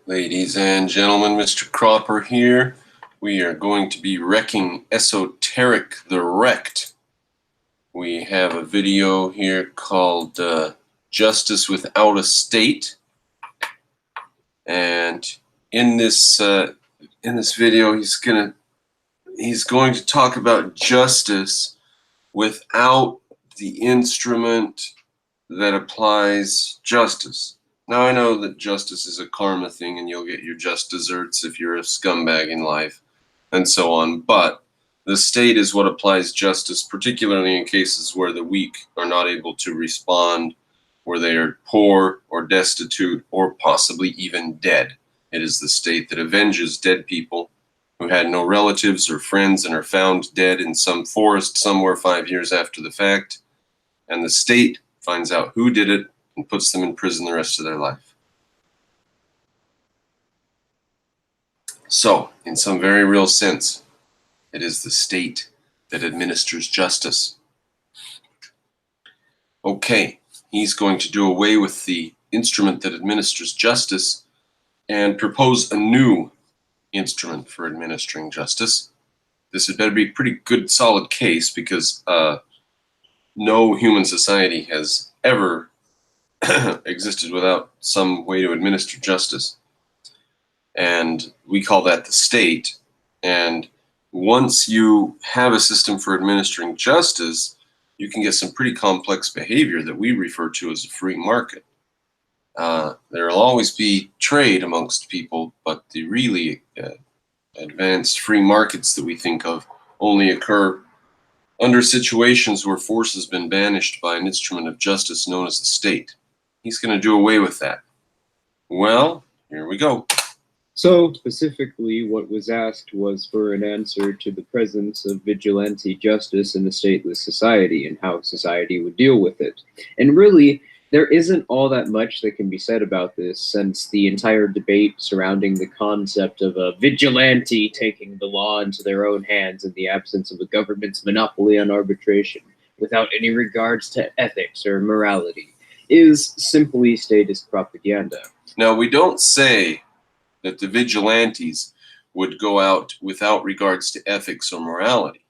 Ladies and gentlemen, Mr. Cropper here. We are going to be wrecking Esoteric the REKT. We have a video here called Justice Without a State. And in this video, he's going to talk about justice without the instrument that applies justice. Now, I know that justice is a karma thing and you'll get your just desserts if you're a scumbag in life and so on, but the state is what applies justice, particularly in cases where the weak are not able to respond, where they are poor or destitute or possibly even dead. It is the state that avenges dead people who had no relatives or friends and are found dead in some forest somewhere 5 years after the fact, and the state finds out who did it and puts them in prison the rest of their life. So, in some very real sense, it is the state that administers justice. Okay, he's going to do away with the instrument that administers justice and propose a new instrument for administering justice. This had better be a pretty good, solid case because no human society has ever existed without some way to administer justice. And we call that the state. And once you have a system for administering justice, you can get some pretty complex behavior that we refer to as a free market. There will always be trade amongst people, but the really advanced free markets that we think of only occur under situations where force has been banished by an instrument of justice known as the state. He's going to do away with that. Well, here we go. So, specifically, what was asked was for an answer to the presence of vigilante justice in a stateless society and how society would deal with it. And really, there isn't all that much that can be said about this, since the entire debate surrounding the concept of a vigilante taking the law into their own hands in the absence of a government's monopoly on arbitration, without any regards to ethics or morality, is simply statist propaganda. Now, we don't say that the vigilantes would go out without regards to ethics or morality.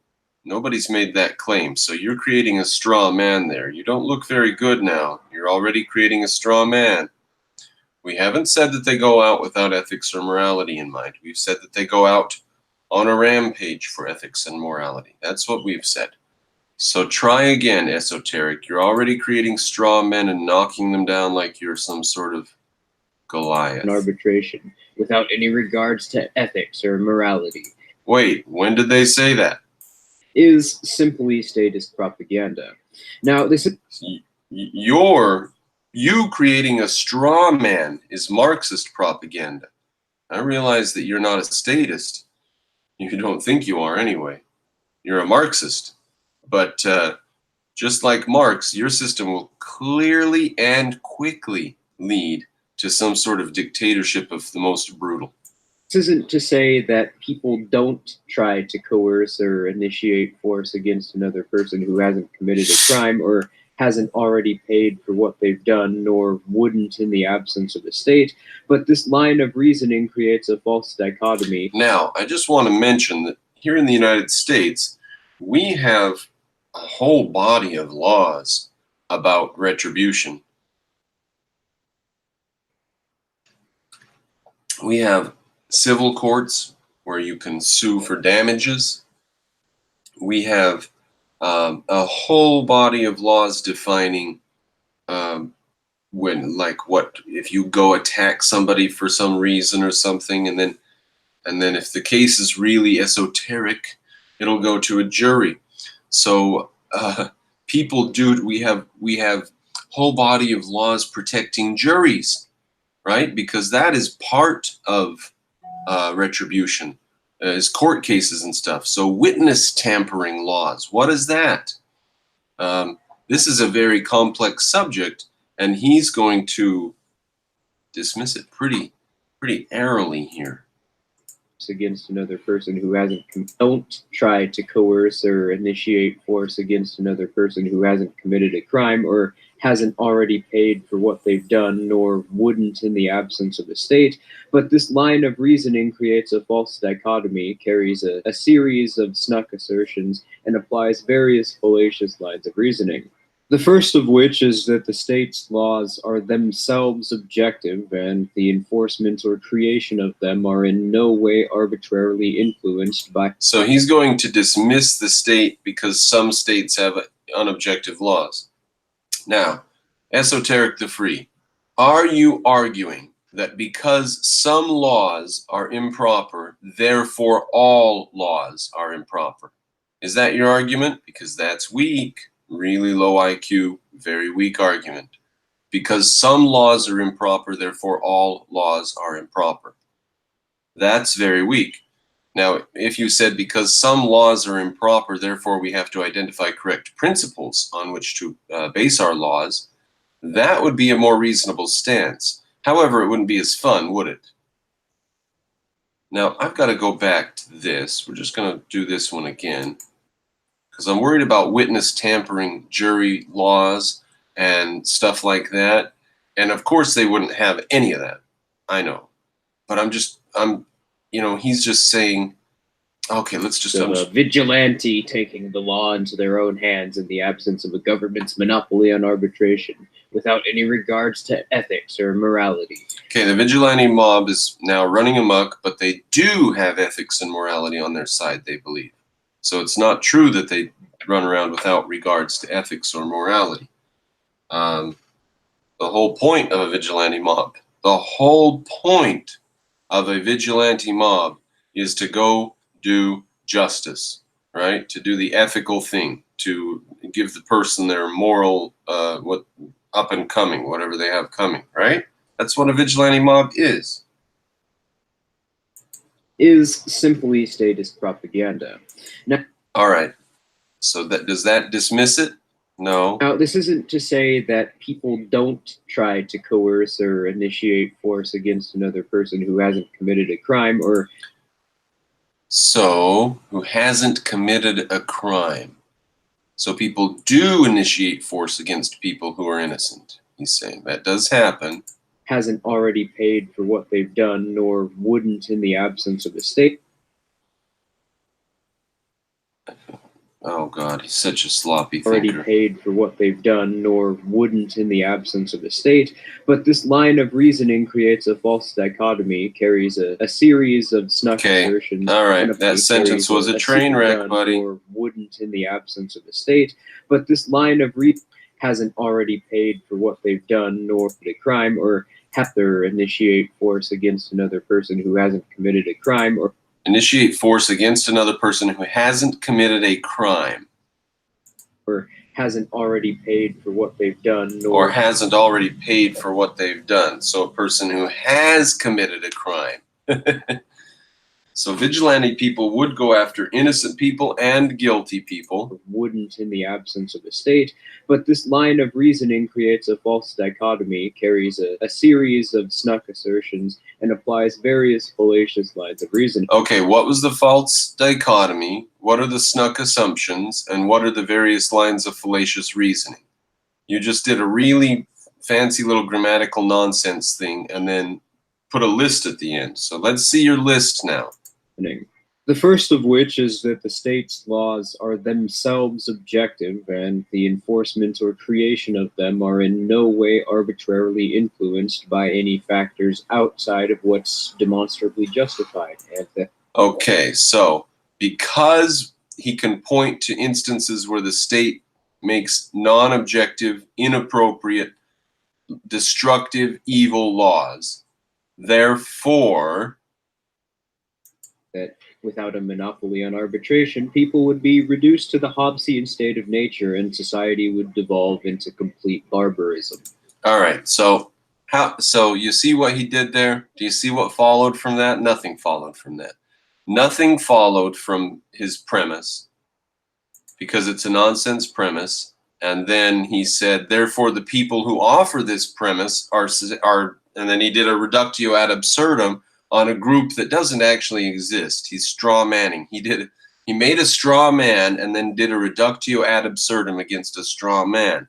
Nobody's made that claim, so you're creating a straw man there. You don't look very good now. You're already creating a straw man. We haven't said that they go out without ethics or morality in mind. We've said that they go out on a rampage for ethics and morality. That's what we've said. So try again, Esoteric. You're already creating straw men and knocking them down like you're some sort of Goliath. An arbitration, without any regards to ethics or morality. Wait, when did they say that? Is simply statist propaganda. Now, this is... You creating a straw man is Marxist propaganda. I realize that you're not a statist. You don't think you are anyway. You're a Marxist. But just like Marx, your system will clearly and quickly lead to some sort of dictatorship of the most brutal. This isn't to say that people don't try to coerce or initiate force against another person who hasn't committed a crime or hasn't already paid for what they've done, nor wouldn't in the absence of a state, but this line of reasoning creates a false dichotomy. Now, I just want to mention that here in the United States, we have a whole body of laws about retribution. We have civil courts where you can sue for damages. We have a whole body of laws defining when, like, what if you go attack somebody for some reason or something, and then if the case is really esoteric, it'll go to a jury. So we have whole body of laws protecting juries, right? Because that is part of retribution, is court cases and stuff. So witness tampering laws, what is that? This is a very complex subject, and he's going to dismiss it pretty airily here. Against another person who hasn't don't try to coerce or initiate force against another person who hasn't committed a crime or hasn't already paid for what they've done, nor wouldn't in the absence of the state. But this line of reasoning creates a false dichotomy, carries a series of snuck assertions, and applies various fallacious lines of reasoning. The first of which is that the state's laws are themselves objective, and the enforcement or creation of them are in no way arbitrarily influenced by. So he's going to dismiss the state because some states have unobjective laws. Now, Esoteric the Free, are you arguing that because some laws are improper, therefore all laws are improper? Is that your argument? Because that's weak. Really low IQ, very weak argument. Because some laws are improper, therefore all laws are improper. That's very weak. Now, if you said because some laws are improper, therefore we have to identify correct principles on which to base our laws, that would be a more reasonable stance. However, it wouldn't be as fun, would it? Now, I've got to go back to this. We're just going to do this one again, because I'm worried about witness tampering jury laws and stuff like that. And of course they wouldn't have any of that. I know. But he's just saying, okay, let's just... So a vigilante taking the law into their own hands in the absence of a government's monopoly on arbitration, without any regards to ethics or morality. Okay, the vigilante mob is now running amok, but they do have ethics and morality on their side, they believe. So it's not true that they run around without regards to ethics or morality. The whole point of a vigilante mob, is to go do justice, right? To do the ethical thing, to give the person their moral, what up and coming, whatever they have coming, right? That's what a vigilante mob is. Is simply statist propaganda. Now, all right. So does that dismiss it? No. Now, this isn't to say that people don't try to coerce or initiate force against another person who hasn't committed a crime or... So, who hasn't committed a crime. So people do initiate force against people who are innocent, he's saying. That does happen. Hasn't already paid for what they've done, nor wouldn't in the absence of the state. Oh God, he's such a sloppy thinker. Already paid for what they've done, nor wouldn't in the absence of the state. But this line of reasoning creates a false dichotomy, carries a series of snuck assertions. All right, that sentence was a train wreck, buddy. Or wouldn't in the absence of the state. But this line of reasoning hasn't already paid for what they've done, nor a crime, or have to initiate force against another person who hasn't committed a crime, or initiate force against another person who hasn't committed a crime. Or hasn't already paid for what they've done. Or hasn't already paid for what they've done. So a person who has committed a crime. So vigilante people would go after innocent people and guilty people. Wouldn't in the absence of the state. But this line of reasoning creates a false dichotomy, carries a series of snuck assertions, and applies various fallacious lines of reasoning. Okay, what was the false dichotomy? What are the snuck assumptions? And what are the various lines of fallacious reasoning? You just did a really fancy little grammatical nonsense thing and then put a list at the end. So let's see your list now. The first of which is that the state's laws are themselves objective, and the enforcement or creation of them are in no way arbitrarily influenced by any factors outside of what's demonstrably justified. Okay, so because he can point to instances where the state makes non-objective, inappropriate, destructive, evil laws, therefore... that without a monopoly on arbitration, people would be reduced to the Hobbesian state of nature, and society would devolve into complete barbarism. All right, so you see what he did there? Do you see what followed from that? Nothing followed from that. Nothing followed from his premise, because it's a nonsense premise. And then he said, therefore, the people who offer this premise are, and then he did a reductio ad absurdum on a group that doesn't actually exist. He's straw manning. He made a straw man and then did a reductio ad absurdum against a straw man.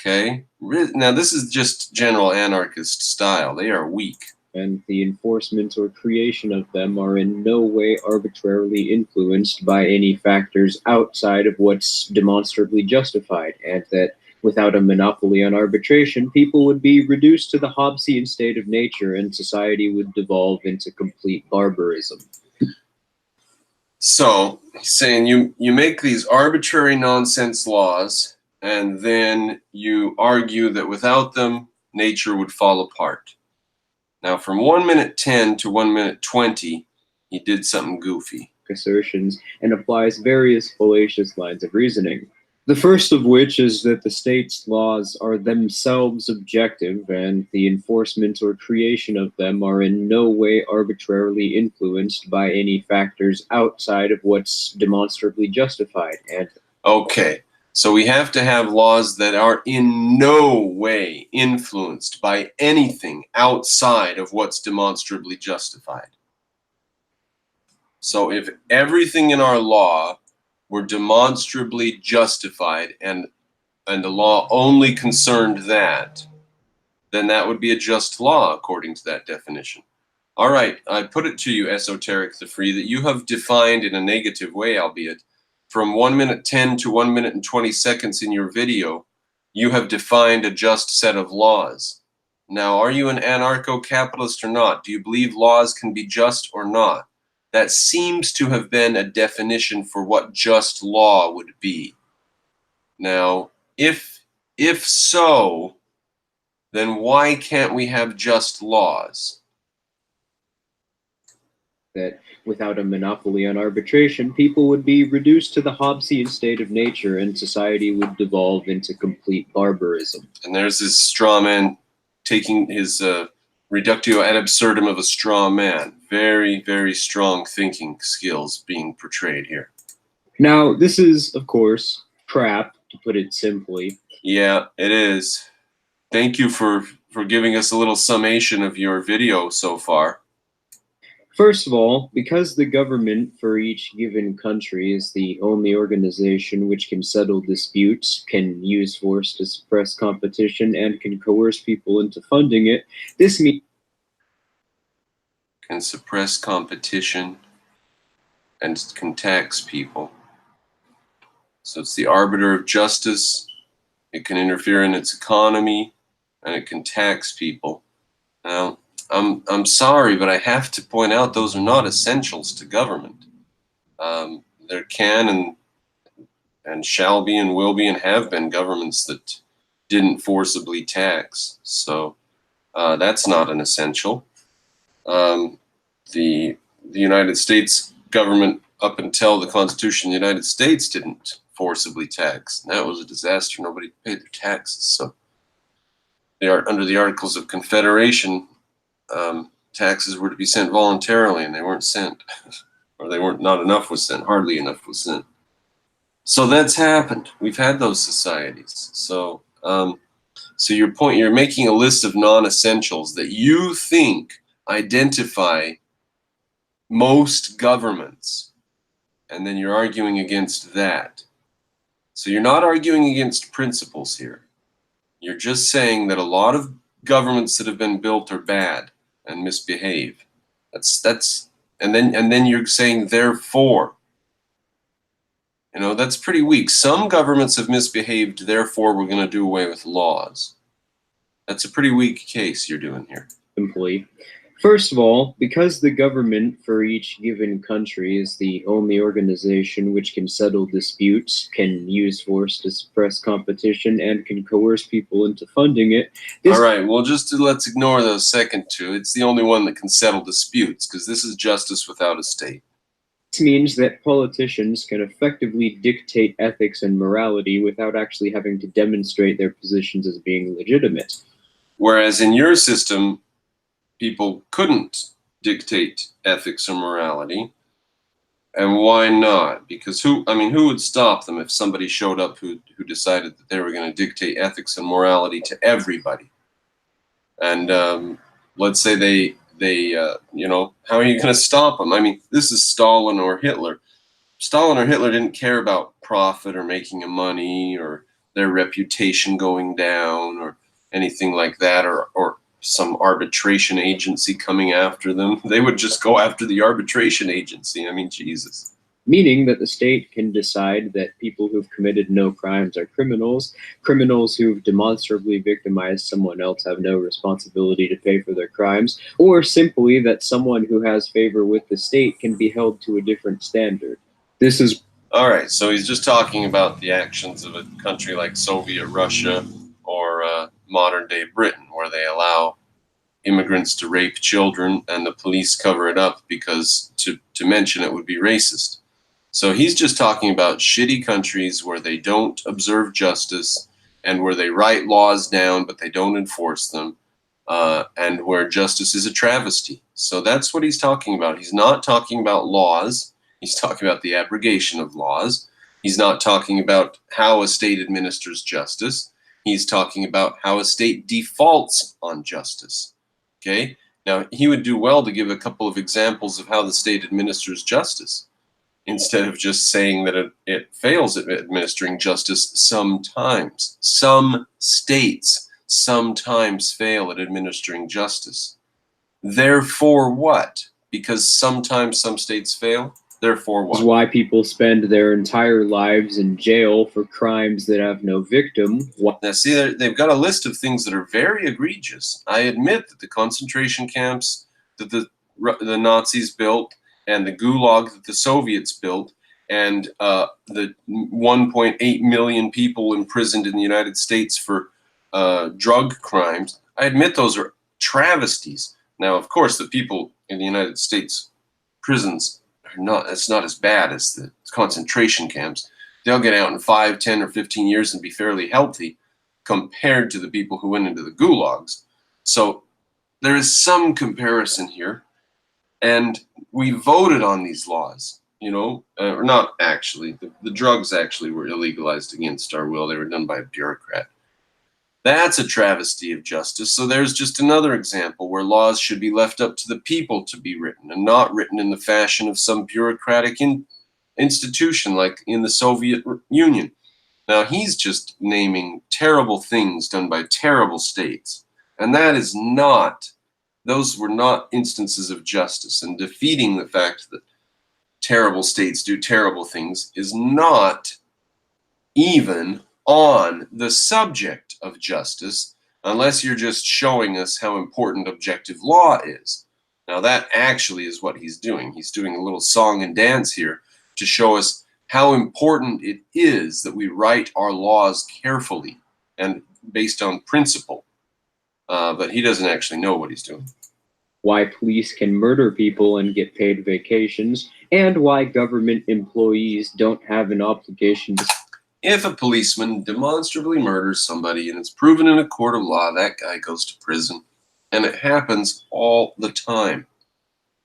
Okay. Now, this is just general anarchist style. They are weak. And the enforcement or creation of them are in no way arbitrarily influenced by any factors outside of what's demonstrably justified, and that without a monopoly on arbitration, people would be reduced to the Hobbesian state of nature and society would devolve into complete barbarism. So, he's saying you make these arbitrary nonsense laws, and then you argue that without them, nature would fall apart. Now, from 1 minute 10 to 1 minute 20, he did something goofy. Assertions and applies various fallacious lines of reasoning. The first of which is that the state's laws are themselves objective and the enforcement or creation of them are in no way arbitrarily influenced by any factors outside of what's demonstrably justified. And okay, so we have to have laws that are in no way influenced by anything outside of what's demonstrably justified. So if everything in our law were demonstrably justified and the law only concerned that, then that would be a just law according to that definition. All right, I put it to you, Esoteric the Free, that you have defined in a negative way, albeit, from 1 minute 10 to 1 minute and 20 seconds in your video, you have defined a just set of laws. Now, are you an anarcho-capitalist or not? Do you believe laws can be just or not? That seems to have been a definition for what just law would be. Now, if so, then why can't we have just laws? that without a monopoly on arbitration, people would be reduced to the Hobbesian state of nature and society would devolve into complete barbarism. And there's this straw man taking his reductio ad absurdum of a straw man. Very, very strong thinking skills being portrayed here. Now, this is, of course, crap, to put it simply. Yeah, it is. Thank you for giving us a little summation of your video so far. First of all, because the government for each given country is the only organization which can settle disputes, can use force to suppress competition, and can coerce people into funding it, this means can suppress competition and can tax people. So it's the arbiter of justice, it can interfere in its economy, and it can tax people. Now, I'm sorry, but I have to point out those are not essentials to government. There can and shall be and will be and have been governments that didn't forcibly tax. So that's not an essential. The United States government, up until the Constitution of the United States, didn't forcibly tax. And that was a disaster. Nobody paid their taxes. So they are under the Articles of Confederation. Taxes were to be sent voluntarily, and they weren't sent, or they weren't. Not enough was sent. Hardly enough was sent. So that's happened. We've had those societies. So, so your point, you're making a list of non-essentials that you think identify most governments, and then you're arguing against that. So you're not arguing against principles here. You're just saying that a lot of governments that have been built are bad and misbehave. And then you're saying therefore. You know, that's pretty weak. Some governments have misbehaved, therefore we're going to do away with laws. That's a pretty weak case you're doing here. simply. First of all, because the government for each given country is the only organization which can settle disputes, can use force to suppress competition, and can coerce people into funding it. All right, well, let's ignore those second two. It's the only one that can settle disputes, because this is justice without a state. This means that politicians can effectively dictate ethics and morality without actually having to demonstrate their positions as being legitimate. Whereas in your system, people couldn't dictate ethics or morality. And why not? Because who would stop them if somebody showed up who decided that they were going to dictate ethics and morality to everybody? And let's say they how are you going to stop them? I mean, this is Stalin or Hitler. Stalin or Hitler didn't care about profit or making money or their reputation going down or anything like that, or some arbitration agency coming after them. They would just go after the arbitration agency. I mean, Jesus. Meaning that the state can decide that people who've committed no crimes are criminals, criminals who've demonstrably victimized someone else have no responsibility to pay for their crimes, or simply that someone who has favor with the state can be held to a different standard. This is all right. So he's just talking about the actions of a country like Soviet Russia or modern day Britain, where they allow immigrants to rape children and the police cover it up because to mention it would be racist. So he's just talking about shitty countries where they don't observe justice and where they write laws down but they don't enforce them, and where justice is a travesty. So that's what he's talking about. He's not talking about laws. He's talking about the abrogation of laws. He's not talking about how a state administers justice. He's talking about how a state defaults on justice. Okay? Now, he would do well to give a couple of examples of how the state administers justice, instead of just saying that it fails at administering justice sometimes. Some states sometimes fail at administering justice. Therefore what? Because sometimes some states fail? Therefore what? is why people spend their entire lives in jail for crimes that have no victim. Now, see, they've got a list of things that are very egregious. I admit that the concentration camps that the Nazis built, and the gulag that the Soviets built, and the 1.8 million people imprisoned in the United States for drug crimes, I admit those are travesties. Now, of course, the people in the United States prisons it's not as bad as the concentration camps. They'll get out in 5, 10, or 15 years and be fairly healthy compared to the people who went into the gulags. So there is some comparison here. And we voted on these laws, or not actually. The drugs actually were illegalized against our will. They were done by a bureaucrat. That's a travesty of justice. So there's just another example where laws should be left up to the people to be written and not written in the fashion of some bureaucratic institution like in the Soviet Union. Now, he's just naming terrible things done by terrible states. And those were not instances of justice, and defeating the fact that terrible states do terrible things is not even on the subject of justice, unless you're just showing us how important objective law is. Now, that actually is what he's doing. He's doing a little song and dance here to show us how important it is that we write our laws carefully and based on principle. But he doesn't actually know what he's doing. Why police can murder people and get paid vacations, and why government employees don't have an obligation to... If a policeman demonstrably murders somebody and it's proven in a court of law, that guy goes to prison. And it happens all the time.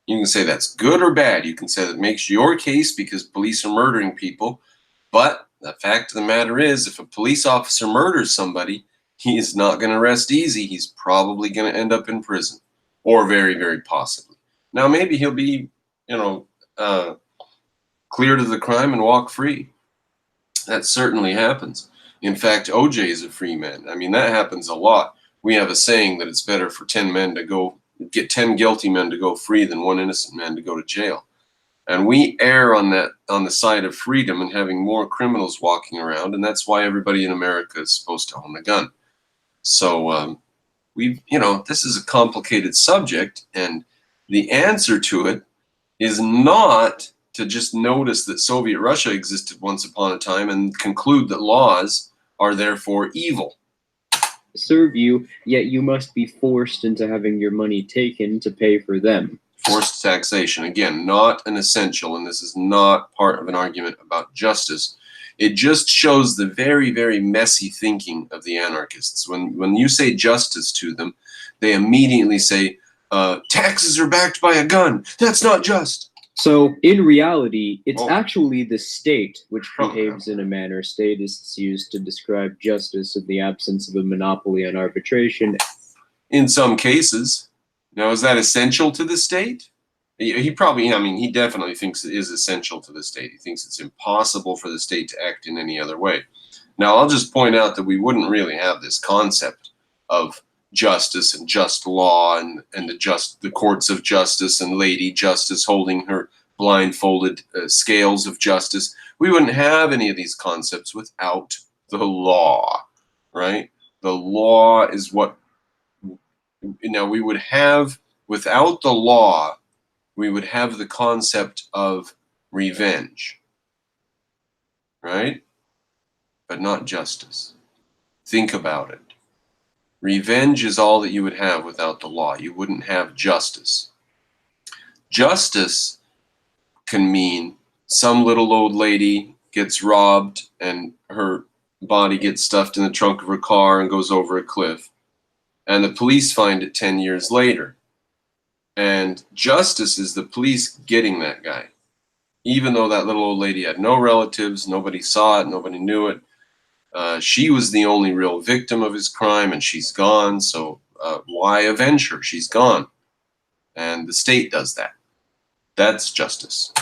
You can say that's good or bad. You can say that makes your case because police are murdering people. But the fact of the matter is, if a police officer murders somebody, he is not going to rest easy. He's probably going to end up in prison, or very, very possibly. Now, maybe he'll be, cleared of the crime and walk free. That certainly happens. In fact, OJ is a free man. I mean, that happens a lot. We have a saying that it's better for 10 guilty men to go free than one innocent man to go to jail. And we err on the side of freedom and having more criminals walking around, and that's why everybody in America is supposed to own a gun. So this is a complicated subject, and the answer to it is not to just notice that Soviet Russia existed once upon a time and conclude that laws are therefore evil. Serve you, yet you must be forced into having your money taken to pay for them. Forced taxation, again, not an essential, and this is not part of an argument about justice. It just shows the very, very messy thinking of the anarchists. When you say justice to them, they immediately say, taxes are backed by a gun. That's not just. So, in reality, it's actually the state which behaves in a manner statists use to describe justice in the absence of a monopoly on arbitration. In some cases. Now, is that essential to the state? He definitely thinks it is essential to the state. He thinks it's impossible for the state to act in any other way. Now, I'll just point out that we wouldn't really have this concept of justice and just law and the courts of justice and Lady Justice holding her blindfolded scales of justice. We wouldn't have any of these concepts without the law, right? The law is what, now we would have, without the law, we would have the concept of revenge, right? But not justice. Think about it. Revenge is all that you would have without the law. You wouldn't have justice. Justice can mean some little old lady gets robbed and her body gets stuffed in the trunk of her car and goes over a cliff. And the police find it 10 years later. And justice is the police getting that guy. Even though that little old lady had no relatives, nobody saw it, nobody knew it. She was the only real victim of his crime, and she's gone. So why avenge her? She's gone. And the state does that. That's justice.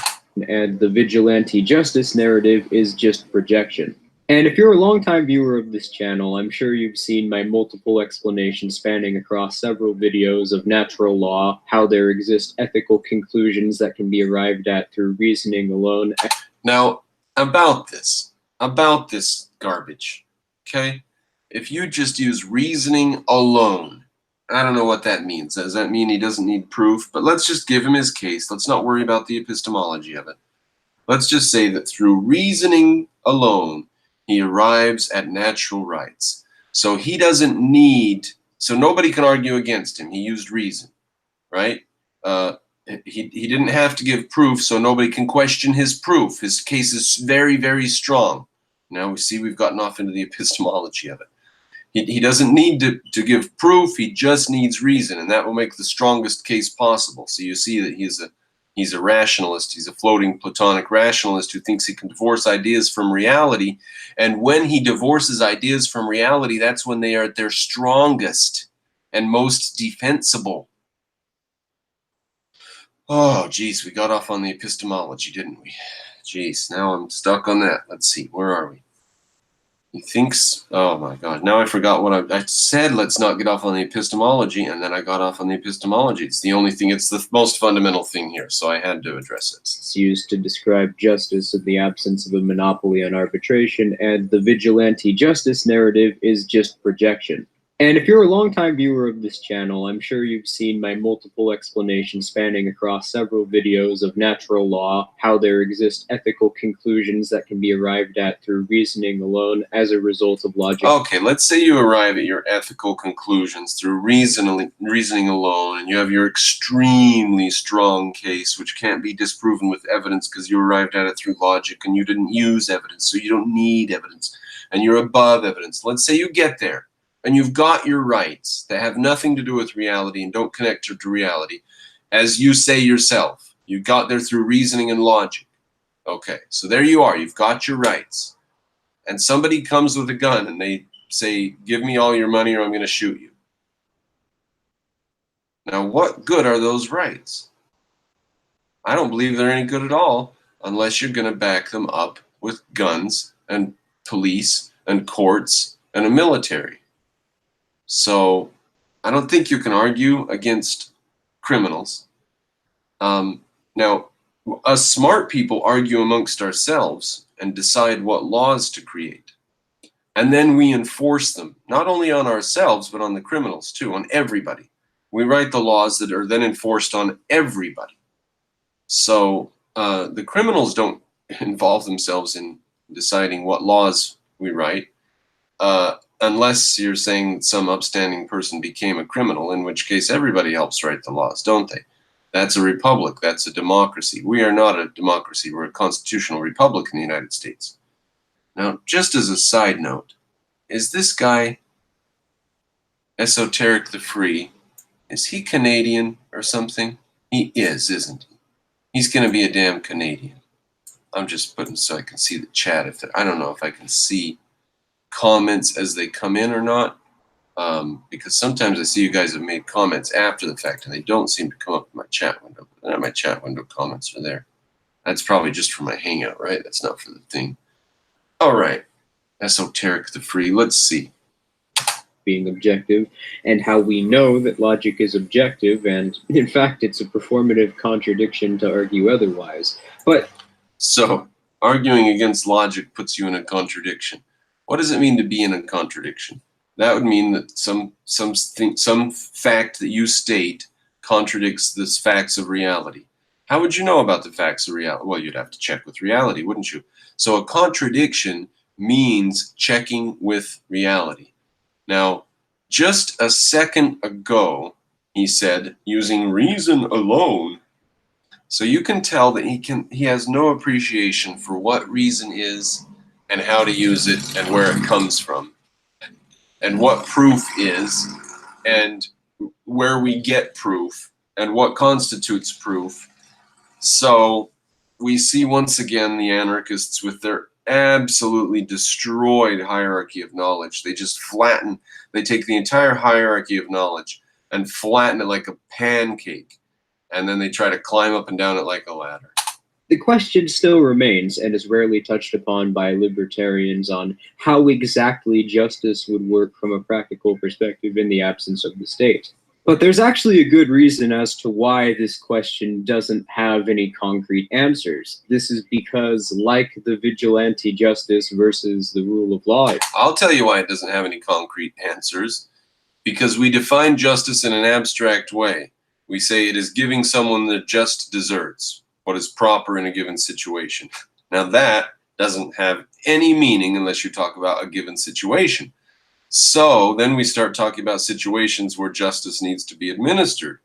And the vigilante justice narrative is just projection. And if you're a longtime viewer of this channel, I'm sure you've seen my multiple explanations spanning across several videos of natural law, how there exist ethical conclusions that can be arrived at through reasoning alone. Now, about this garbage, okay? If you just use reasoning alone, I don't know what that means. Does that mean he doesn't need proof? But let's just give him his case. Let's not worry about the epistemology of it. Let's just say that through reasoning alone, he arrives at natural rights. So he doesn't need, so nobody can argue against him. He used reason, right? He didn't have to give proof, so nobody can question his proof. His case is very, very strong. Now we see we've gotten off into the epistemology of it. He doesn't need to give proof. He just needs reason, and that will make the strongest case possible. So you see that he's a rationalist. He's a floating Platonic rationalist who thinks he can divorce ideas from reality. And when he divorces ideas from reality, that's when they are at their strongest and most defensible. Oh, geez, we got off on the epistemology, didn't we? Geez, now I'm stuck on that. Let's see, where are we? He thinks, oh my God, now I forgot what I said. Let's not get off on the epistemology, and then I got off on the epistemology. It's the only thing, it's the most fundamental thing here, so I had to address it. It's used to describe justice in the absence of a monopoly on arbitration, and the vigilante justice narrative is just projection. And if you're a longtime viewer of this channel, I'm sure you've seen my multiple explanations spanning across several videos of natural law, how there exist ethical conclusions that can be arrived at through reasoning alone as a result of logic. Okay, let's say you arrive at your ethical conclusions through reasoning alone, and you have your extremely strong case, which can't be disproven with evidence because you arrived at it through logic and you didn't use evidence, so you don't need evidence, and you're above evidence. Let's say you get there, and you've got your rights that have nothing to do with reality and don't connect to reality. As you say yourself, you got there through reasoning and logic. Okay, so there you are. You've got your rights. And somebody comes with a gun and they say, give me all your money or I'm going to shoot you. Now, what good are those rights? I don't believe they're any good at all unless you're going to back them up with guns and police and courts and a military. So I don't think you can argue against criminals. Now, us smart people argue amongst ourselves and decide what laws to create. And then we enforce them, not only on ourselves, but on the criminals too, on everybody. We write the laws that are then enforced on everybody. So the criminals don't involve themselves in deciding what laws we write. Unless you're saying some upstanding person became a criminal, in which case everybody helps write the laws, don't they? That's a republic. That's a democracy. We are not a democracy. We're a constitutional republic in the United States. Now, just as a side note, is this guy, Esoteric the Free, is he Canadian or something? He is, isn't he? He's going to be a damn Canadian. I'm just putting so I can see the chat. I don't know if I can see comments as they come in or not, because sometimes I see you guys have made comments after the fact and they don't seem to come up in my chat window. But my chat window comments are there. That's probably just for my Hangout, right? That's not for the thing. All right. Esoteric the Free. Let's see. Being objective, and how we know that logic is objective, and in fact it's a performative contradiction to argue otherwise. But so arguing against logic puts you in a contradiction. What does it mean to be in a contradiction? That would mean that some fact that you state contradicts the facts of reality. How would you know about the facts of reality? Well, you'd have to check with reality, wouldn't you? So a contradiction means checking with reality. Now, just a second ago, he said, using reason alone. So you can tell that he has no appreciation for what reason is and how to use it and where it comes from and what proof is and where we get proof and what constitutes proof. So we see once again the anarchists with their absolutely destroyed hierarchy of knowledge. They just flatten, they take the entire hierarchy of knowledge and flatten it like a pancake. And then they try to climb up and down it like a ladder. the question still remains, and is rarely touched upon by libertarians, on how exactly justice would work from a practical perspective in the absence of the state. But there's actually a good reason as to why this question doesn't have any concrete answers. This is because, like the vigilante justice versus the rule of law, I'll tell you why it doesn't have any concrete answers. Because we define justice in an abstract way. We say it is giving someone the just deserts, what is proper in a given situation. Now that doesn't have any meaning unless you talk about a given situation. So then we start talking about situations where justice needs to be administered.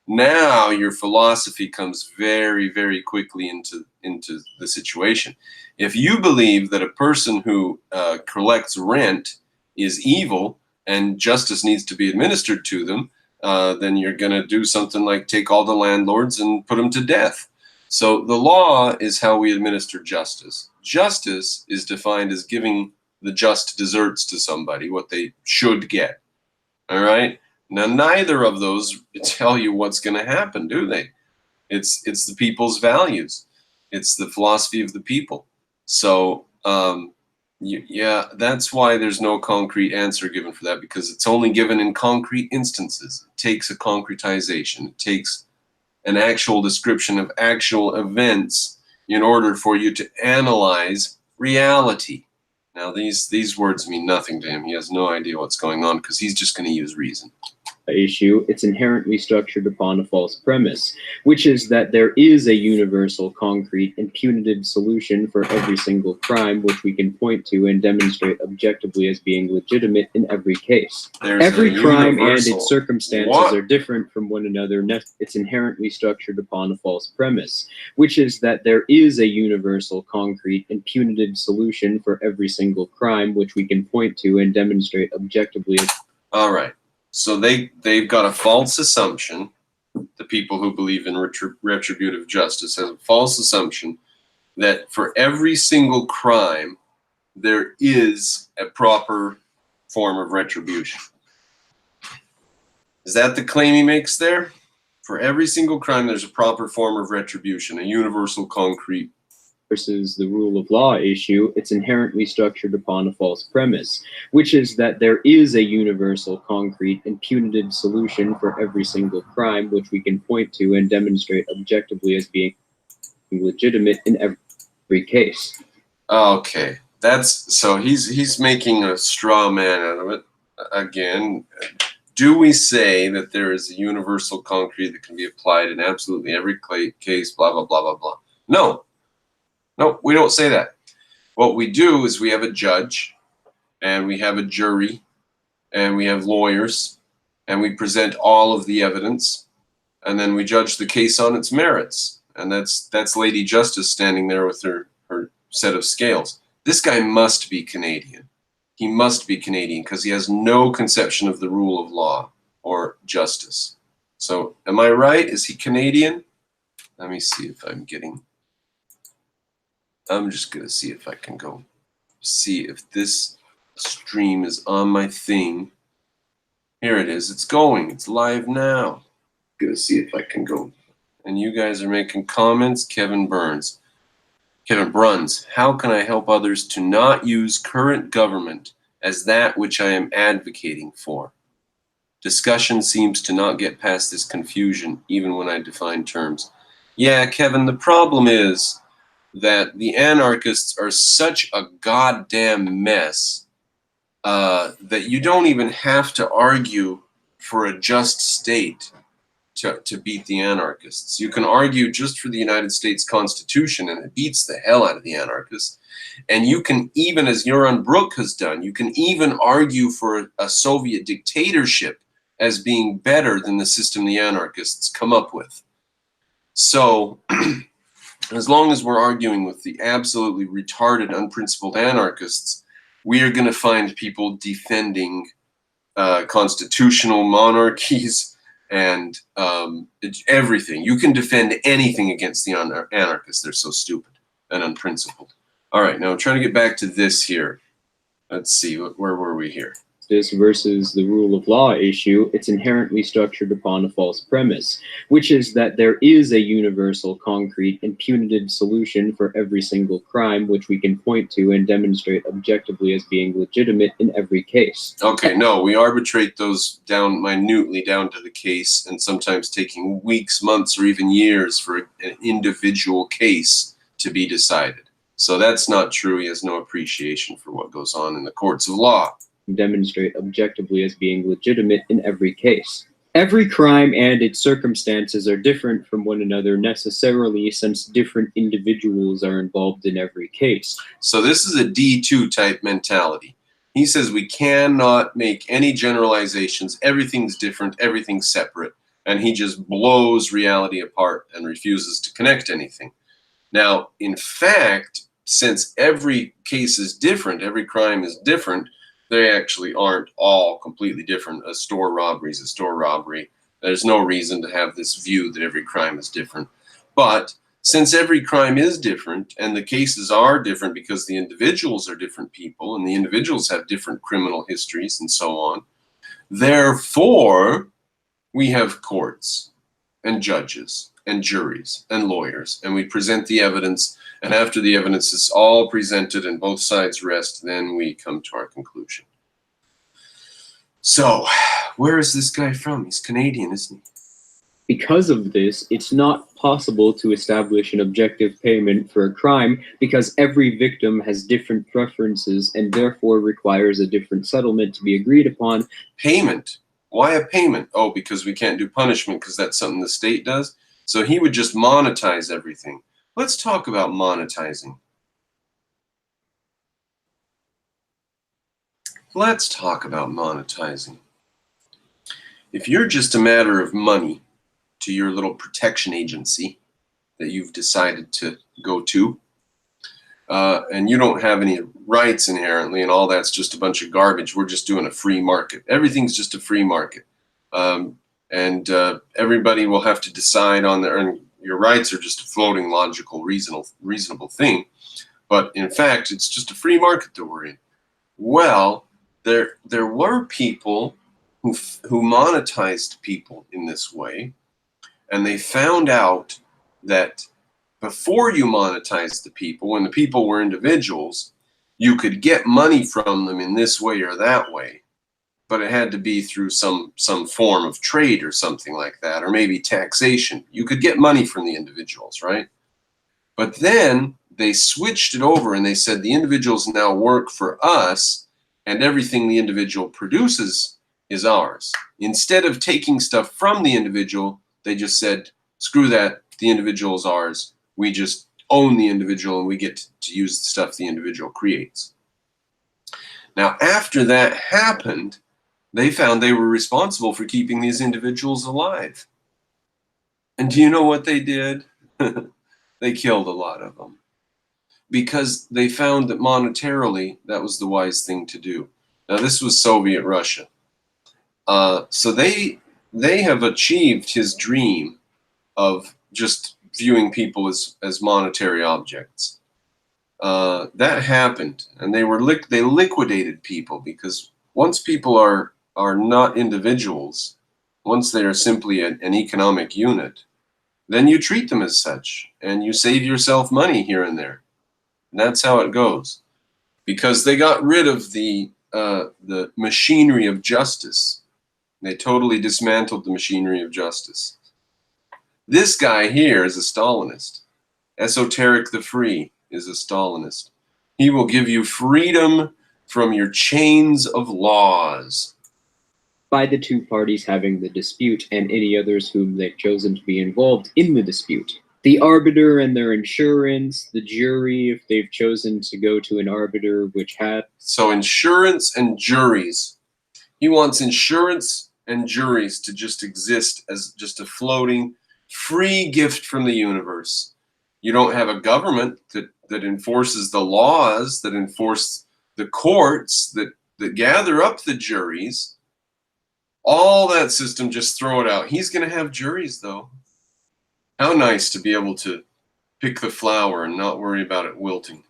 Now your philosophy comes very, very quickly into the situation. If you believe that a person who collects rent is evil and justice needs to be administered to them, then you're going to do something like take all the landlords and put them to death. So the law is how we administer justice. Justice is defined as giving the just deserts to somebody, what they should get. All right? Now, neither of those tell you what's going to happen, do they? It's the people's values. It's the philosophy of the people. So, yeah, that's why there's no concrete answer given for that, because it's only given in concrete instances. It takes a concretization. It takes an actual description of actual events in order for you to analyze reality. Now, these words mean nothing to him. He has no idea what's going on because he's just going to use reason. Issue, it's inherently structured upon a false premise, which is that there is a universal, concrete, and punitive solution for every single crime, which we can point to and demonstrate objectively as being legitimate in every case. Every crime and its circumstances are different from one another. It's inherently structured upon a false premise, which is that there is a universal, concrete, and punitive solution for every single crime, which we can point to and demonstrate objectively. All right. So they've got a false assumption. The people who believe in retributive justice have a false assumption that for every single crime, there is a proper form of retribution. Is that the claim he makes there? For every single crime, there's a proper form of retribution, a universal concrete. Versus the rule of law issue, it's inherently structured upon a false premise, which is that there is a universal, concrete, and punitive solution for every single crime, which we can point to and demonstrate objectively as being legitimate in every case. Okay, so he's making a straw man out of it again. Do we say that there is a universal concrete that can be applied in absolutely every case? Blah blah blah blah blah. No. No, we don't say that. What we do is we have a judge, and we have a jury, and we have lawyers, and we present all of the evidence, and then we judge the case on its merits. And that's Lady Justice standing there with her set of scales. This guy must be Canadian. He must be Canadian because he has no conception of the rule of law or justice. So am I right? Is he Canadian? Let me see if I'm just going to see if I can go see if this stream is on my thing. Here it is. It's going. It's live now. I'm going to see if I can go. And you guys are making comments. Kevin Burns. Kevin Bruns, how can I help others to not use current government as that which I am advocating for? Discussion seems to not get past this confusion, even when I define terms. Yeah, Kevin, the problem is that the anarchists are such a goddamn mess that you don't even have to argue for a just state to beat the anarchists. You can argue just for the United States Constitution, and it beats the hell out of the anarchists. And you can even, as Joran Brook has done, you can even argue for a Soviet dictatorship as being better than the system the anarchists come up with. So, as long as we're arguing with the absolutely retarded, unprincipled anarchists, we are going to find people defending constitutional monarchies and everything. You can defend anything against the anarchists. They're so stupid and unprincipled. All right, now I'm trying to get back to this here. Let's see, where were we here? This versus the rule of law issue, it's inherently structured upon a false premise, which is that there is a universal, concrete, and punitive solution for every single crime, which we can point to and demonstrate objectively as being legitimate in every case. Okay, no, we arbitrate those down minutely down to the case, and sometimes taking weeks, months, or even years for an individual case to be decided. So that's not true. He has no appreciation for what goes on in the courts of law. Demonstrate objectively as being legitimate in every case. Every crime and its circumstances are different from one another necessarily, since different individuals are involved in every case. So this is a D2 type mentality. He says we cannot make any generalizations. Everything's different, everything's separate, and he just blows reality apart and refuses to connect anything. Now, in fact, since every case is different, every crime is different, they actually aren't all completely different. A store robbery is a store robbery. There's no reason to have this view that every crime is different. But since every crime is different and the cases are different because the individuals are different people and the individuals have different criminal histories and so on, therefore, we have courts and judges and juries and lawyers, and we present the evidence. And after the evidence is all presented and both sides rest, then we come to our conclusion. So, where is this guy from? He's Canadian, isn't he? Because of this, it's not possible to establish an objective payment for a crime because every victim has different preferences and therefore requires a different settlement to be agreed upon. Payment? Why a payment? Oh, because we can't do punishment because that's something the state does? So he would just monetize everything. Let's talk about monetizing. Let's talk about monetizing. If you're just a matter of money to your little protection agency that you've decided to go to, and you don't have any rights inherently, and all that's just a bunch of garbage, we're just doing a free market. Everything's just a free market. And everybody will have to decide on their own. Your rights are just a floating, logical, reasonable thing. But in fact, it's just a free market that we're in. Well, there were people who monetized people in this way, and they found out that before you monetized the people, when the people were individuals, you could get money from them in this way or that way. But it had to be through some form of trade or something like that, or maybe taxation. You could get money from the individuals, right? But then they switched it over and they said the individuals now work for us and everything the individual produces is ours. Instead of taking stuff from the individual, they just said, screw that, the individual is ours. We just own the individual and we get to use the stuff the individual creates. Now, after that happened, they found they were responsible for keeping these individuals alive. And do you know what they did? They killed a lot of them. Because they found that monetarily, that was the wise thing to do. Now, this was Soviet Russia. So they have achieved his dream of just viewing people as monetary objects. That happened, and they liquidated people, because once people are not individuals, once they are simply an economic unit, then you treat them as such, and you save yourself money here and there. And that's how it goes. Because they got rid of the machinery of justice. They totally dismantled the machinery of justice. This guy here is a Stalinist. Esoteric the Free is a Stalinist. He will give you freedom from your chains of laws. By the two parties having the dispute and any others whom they've chosen to be involved in the dispute. The arbiter and their insurance, the jury, if they've chosen to go to an arbiter which had... So insurance and juries. He wants insurance and juries to just exist as just a floating, free gift from the universe. You don't have a government that enforces the laws, that enforce the courts, that gather up the juries. All that system, just throw it out. He's going to have juries, though. How nice to be able to pick the flower and not worry about it wilting.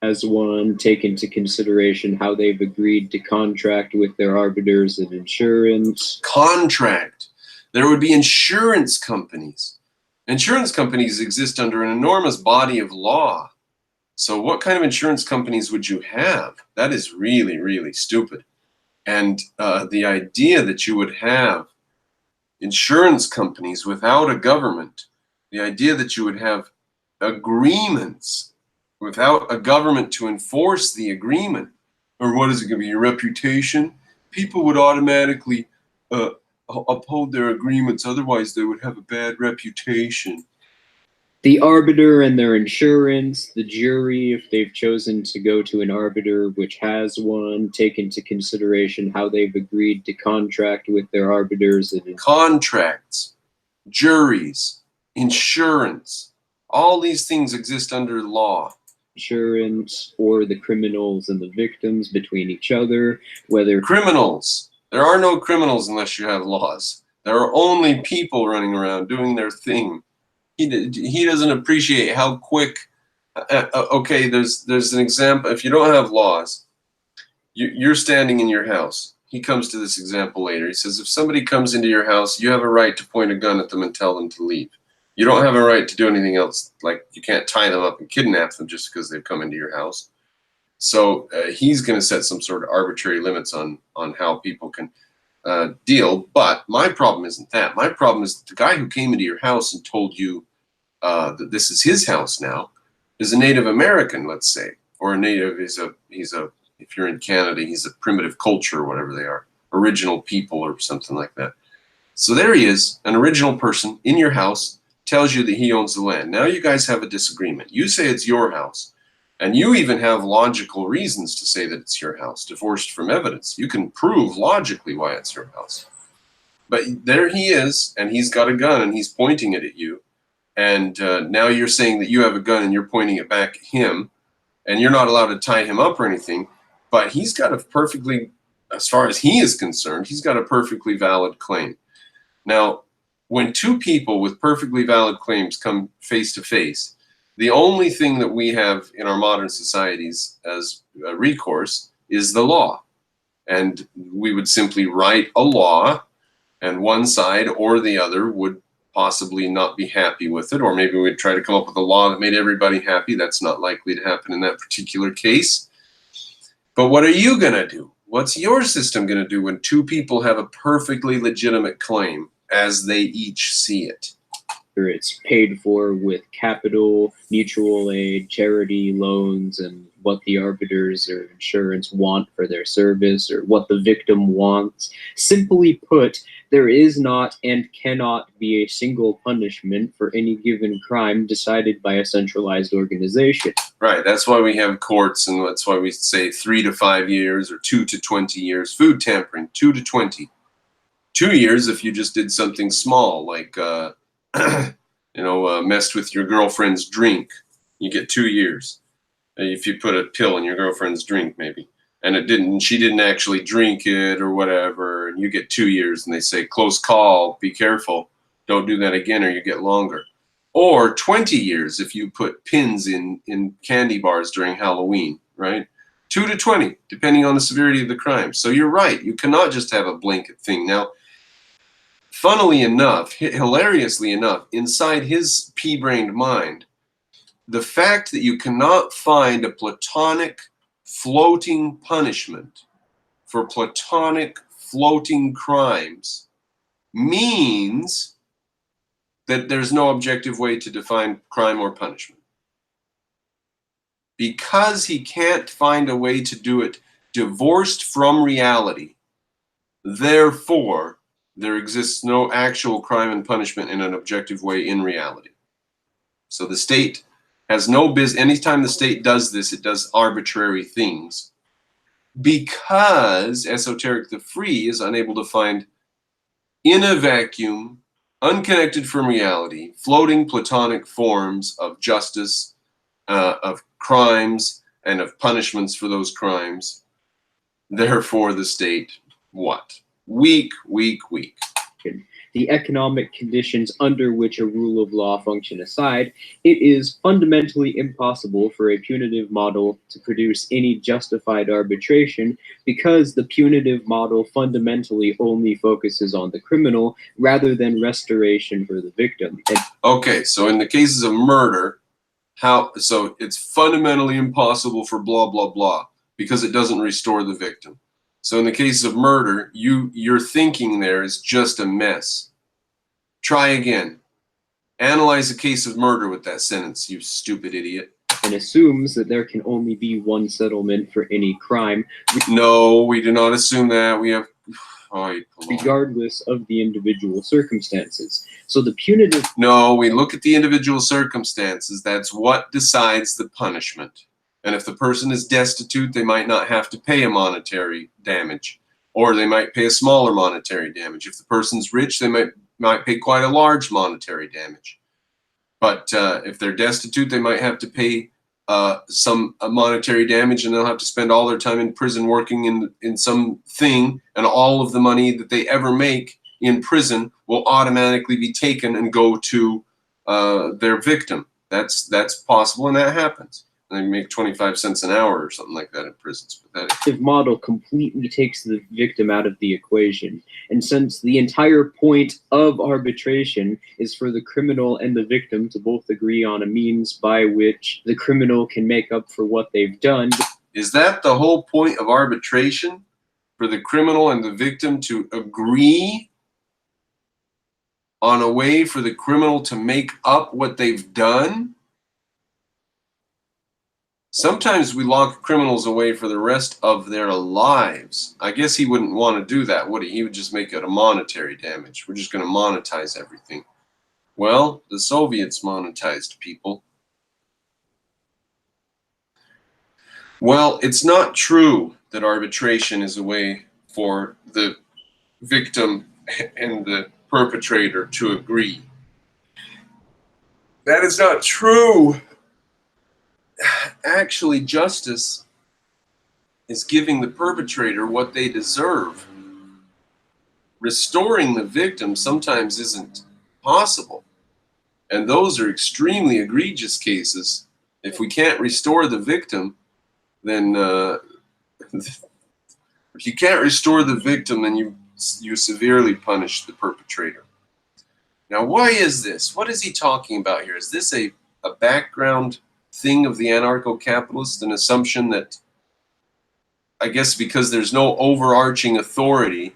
As one, take into consideration how they've agreed to contract with their arbiters and insurance. Contract. There would be insurance companies. Insurance companies exist under an enormous body of law. So what kind of insurance companies would you have? That is really, really stupid. And the idea that you would have insurance companies without a government, the idea that you would have agreements without a government to enforce the agreement, or what is it going to be, your reputation? People would automatically uphold their agreements, otherwise they would have a bad reputation. The arbiter and their insurance, the jury, if they've chosen to go to an arbiter which has one, take into consideration how they've agreed to contract with their arbiters and... Contracts, juries, insurance, all these things exist under law. Insurance, or the criminals and the victims between each other, whether... Criminals. There are no criminals unless you have laws. There are only people running around doing their thing. He doesn't appreciate how quick. Okay, there's an example. If you don't have laws, you're standing in your house. He comes to this example later. He says, if somebody comes into your house, you have a right to point a gun at them and tell them to leave. You don't have a right to do anything else. Like, you can't tie them up and kidnap them just because they've come into your house. So he's going to set some sort of arbitrary limits on how people can deal. But my problem isn't that. My problem is that the guy who came into your house and told you that this is his house now is a Native American, let's say, or a Native he's a if you're in Canada, he's a primitive culture or whatever they are, original people or something like that. So there he is, an original person in your house, tells you that he owns the land. Now you guys have a disagreement. You say it's your house, and you even have logical reasons to say that it's your house, divorced from evidence. You can prove logically why it's your house. But there he is, and he's got a gun, and he's pointing it at you. And now you're saying that you have a gun and you're pointing it back at him, and you're not allowed to tie him up or anything, but he's got a perfectly, as far as he is concerned, he's got a perfectly valid claim. Now, when two people with perfectly valid claims come face to face, the only thing that we have in our modern societies as recourse is the law. And we would simply write a law, and one side or the other would possibly not be happy with it, or maybe we'd try to come up with a law that made everybody happy. That's not likely to happen in that particular case. But what are you going to do? What's your system going to do when two people have a perfectly legitimate claim as they each see it? It's paid for with capital, mutual aid, charity, loans, and what the arbiters or insurance want for their service, or what the victim wants. Simply put, there is not and cannot be a single punishment for any given crime decided by a centralized organization. Right, that's why we have courts, and that's why we say 3 to 5 years or 2 to 20 years. Food tampering, 2 to 20. 2 years if you just did something small, like messed with your girlfriend's drink, you get 2 years. If you put a pill in your girlfriend's drink, maybe, and she didn't actually drink it or whatever, and you get 2 years, and they say, close call, be careful, don't do that again or you get longer. Or 20 years if you put pins in candy bars during Halloween, right? 2 to 20, depending on the severity of the crime. So you're right, you cannot just have a blanket thing. Now, funnily enough, hilariously enough, inside his pea-brained mind, the fact that you cannot find a platonic floating punishment for platonic floating crimes means that there's no objective way to define crime or punishment. Because he can't find a way to do it divorced from reality, therefore, there exists no actual crime and punishment in an objective way in reality. So the state has no business. Anytime the state does this, it does arbitrary things. Because Esoteric the Free is unable to find, in a vacuum, unconnected from reality, floating platonic forms of justice, of crimes, and of punishments for those crimes. Therefore, the state, what? Weak, weak, weak. The economic conditions under which a rule of law function aside, it is fundamentally impossible for a punitive model to produce any justified arbitration because the punitive model fundamentally only focuses on the criminal rather than restoration for the victim. Okay, so in the cases of murder, so it's fundamentally impossible for blah, blah, blah, because it doesn't restore the victim. So in the case of murder, your thinking there is just a mess. Try again. Analyze a case of murder with that sentence, you stupid idiot. And assumes that there can only be one settlement for any crime. No, we do not assume that. We have... regardless of the individual circumstances. So the punitive... No, we look at the individual circumstances. That's what decides the punishment. And if the person is destitute, they might not have to pay a monetary damage, or they might pay a smaller monetary damage. If the person's rich, they might pay quite a large monetary damage. But if they're destitute, they might have to pay some monetary damage, and they'll have to spend all their time in prison working in some thing, and all of the money that they ever make in prison will automatically be taken and go to their victim. That's possible, and that happens. And they make 25 cents an hour or something like that in prisons. The model completely takes the victim out of the equation. And since the entire point of arbitration is for the criminal and the victim to both agree on a means by which the criminal can make up for what they've done. Is that the whole point of arbitration? For the criminal and the victim to agree on a way for the criminal to make up what they've done? Sometimes we lock criminals away for the rest of their lives. I guess he wouldn't want to do that, would he? He would just make it a monetary damage. We're just going to monetize everything. Well, the Soviets monetized people. Well, it's not true that arbitration is a way for the victim and the perpetrator to agree. That is not true. Actually, justice is giving the perpetrator what they deserve. Restoring the victim sometimes isn't possible. And those are extremely egregious cases. If we can't restore the victim, then if you can't restore the victim, then you severely punish the perpetrator. Now, why is this? What is he talking about here? Is this a background thing of the anarcho-capitalist, an assumption that, I guess because there's no overarching authority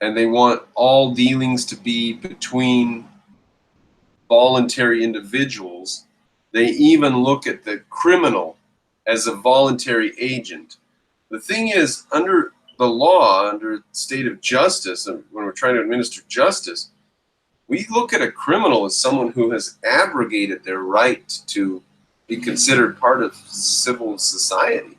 and they want all dealings to be between voluntary individuals, they even look at the criminal as a voluntary agent. The thing is, under the law, under the state of justice, and when we're trying to administer justice, we look at a criminal as someone who has abrogated their right to be considered part of civil society.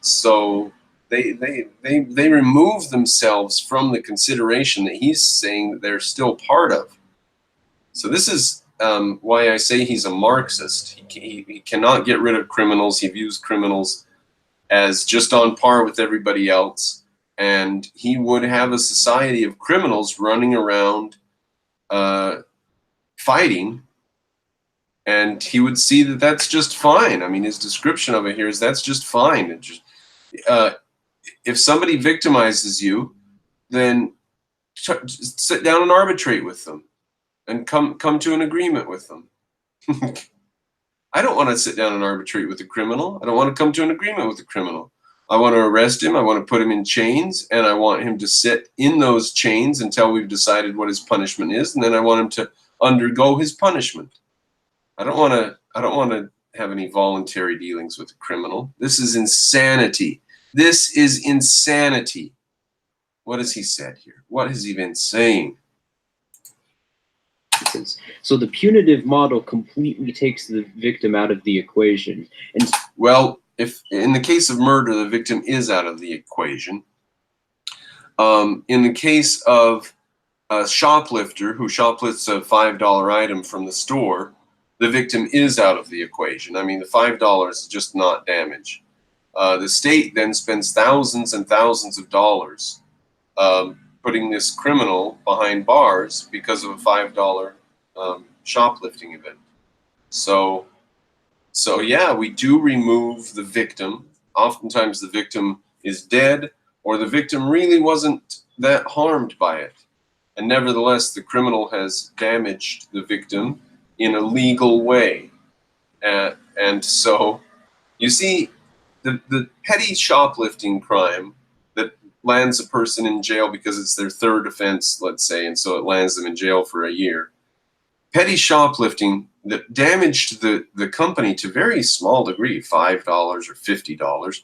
So they remove themselves from the consideration that he's saying that they're still part of. So this is why I say he's a Marxist. He cannot get rid of criminals. He views criminals as just on par with everybody else. And he would have a society of criminals running around fighting. And he would see that that's just fine. I mean, his description of it here is that's just fine. It just, if somebody victimizes you, then sit down and arbitrate with them, and come to an agreement with them. I don't want to sit down and arbitrate with a criminal. I don't want to come to an agreement with a criminal. I want to arrest him. I want to put him in chains, and I want him to sit in those chains until we've decided what his punishment is, and then I want him to undergo his punishment. I don't want to have any voluntary dealings with a criminal. This is insanity. This is insanity. What has he said here? What has he been saying? So the punitive model completely takes the victim out of the equation. And well, if in the case of murder, the victim is out of the equation. In the case of a shoplifter who shoplifts a $5 item from the store, the victim is out of the equation. I mean, the $5 is just not damage. The state then spends thousands and thousands of dollars putting this criminal behind bars because of a $5 shoplifting event. So yeah, we do remove the victim. Oftentimes the victim is dead, or the victim really wasn't that harmed by it. And nevertheless, the criminal has damaged the victim in a legal way. And so, you see, the petty shoplifting crime that lands a person in jail because it's their third offense, let's say, and so it lands them in jail for a year. Petty shoplifting that damaged the company to a very small degree, $5 or $50,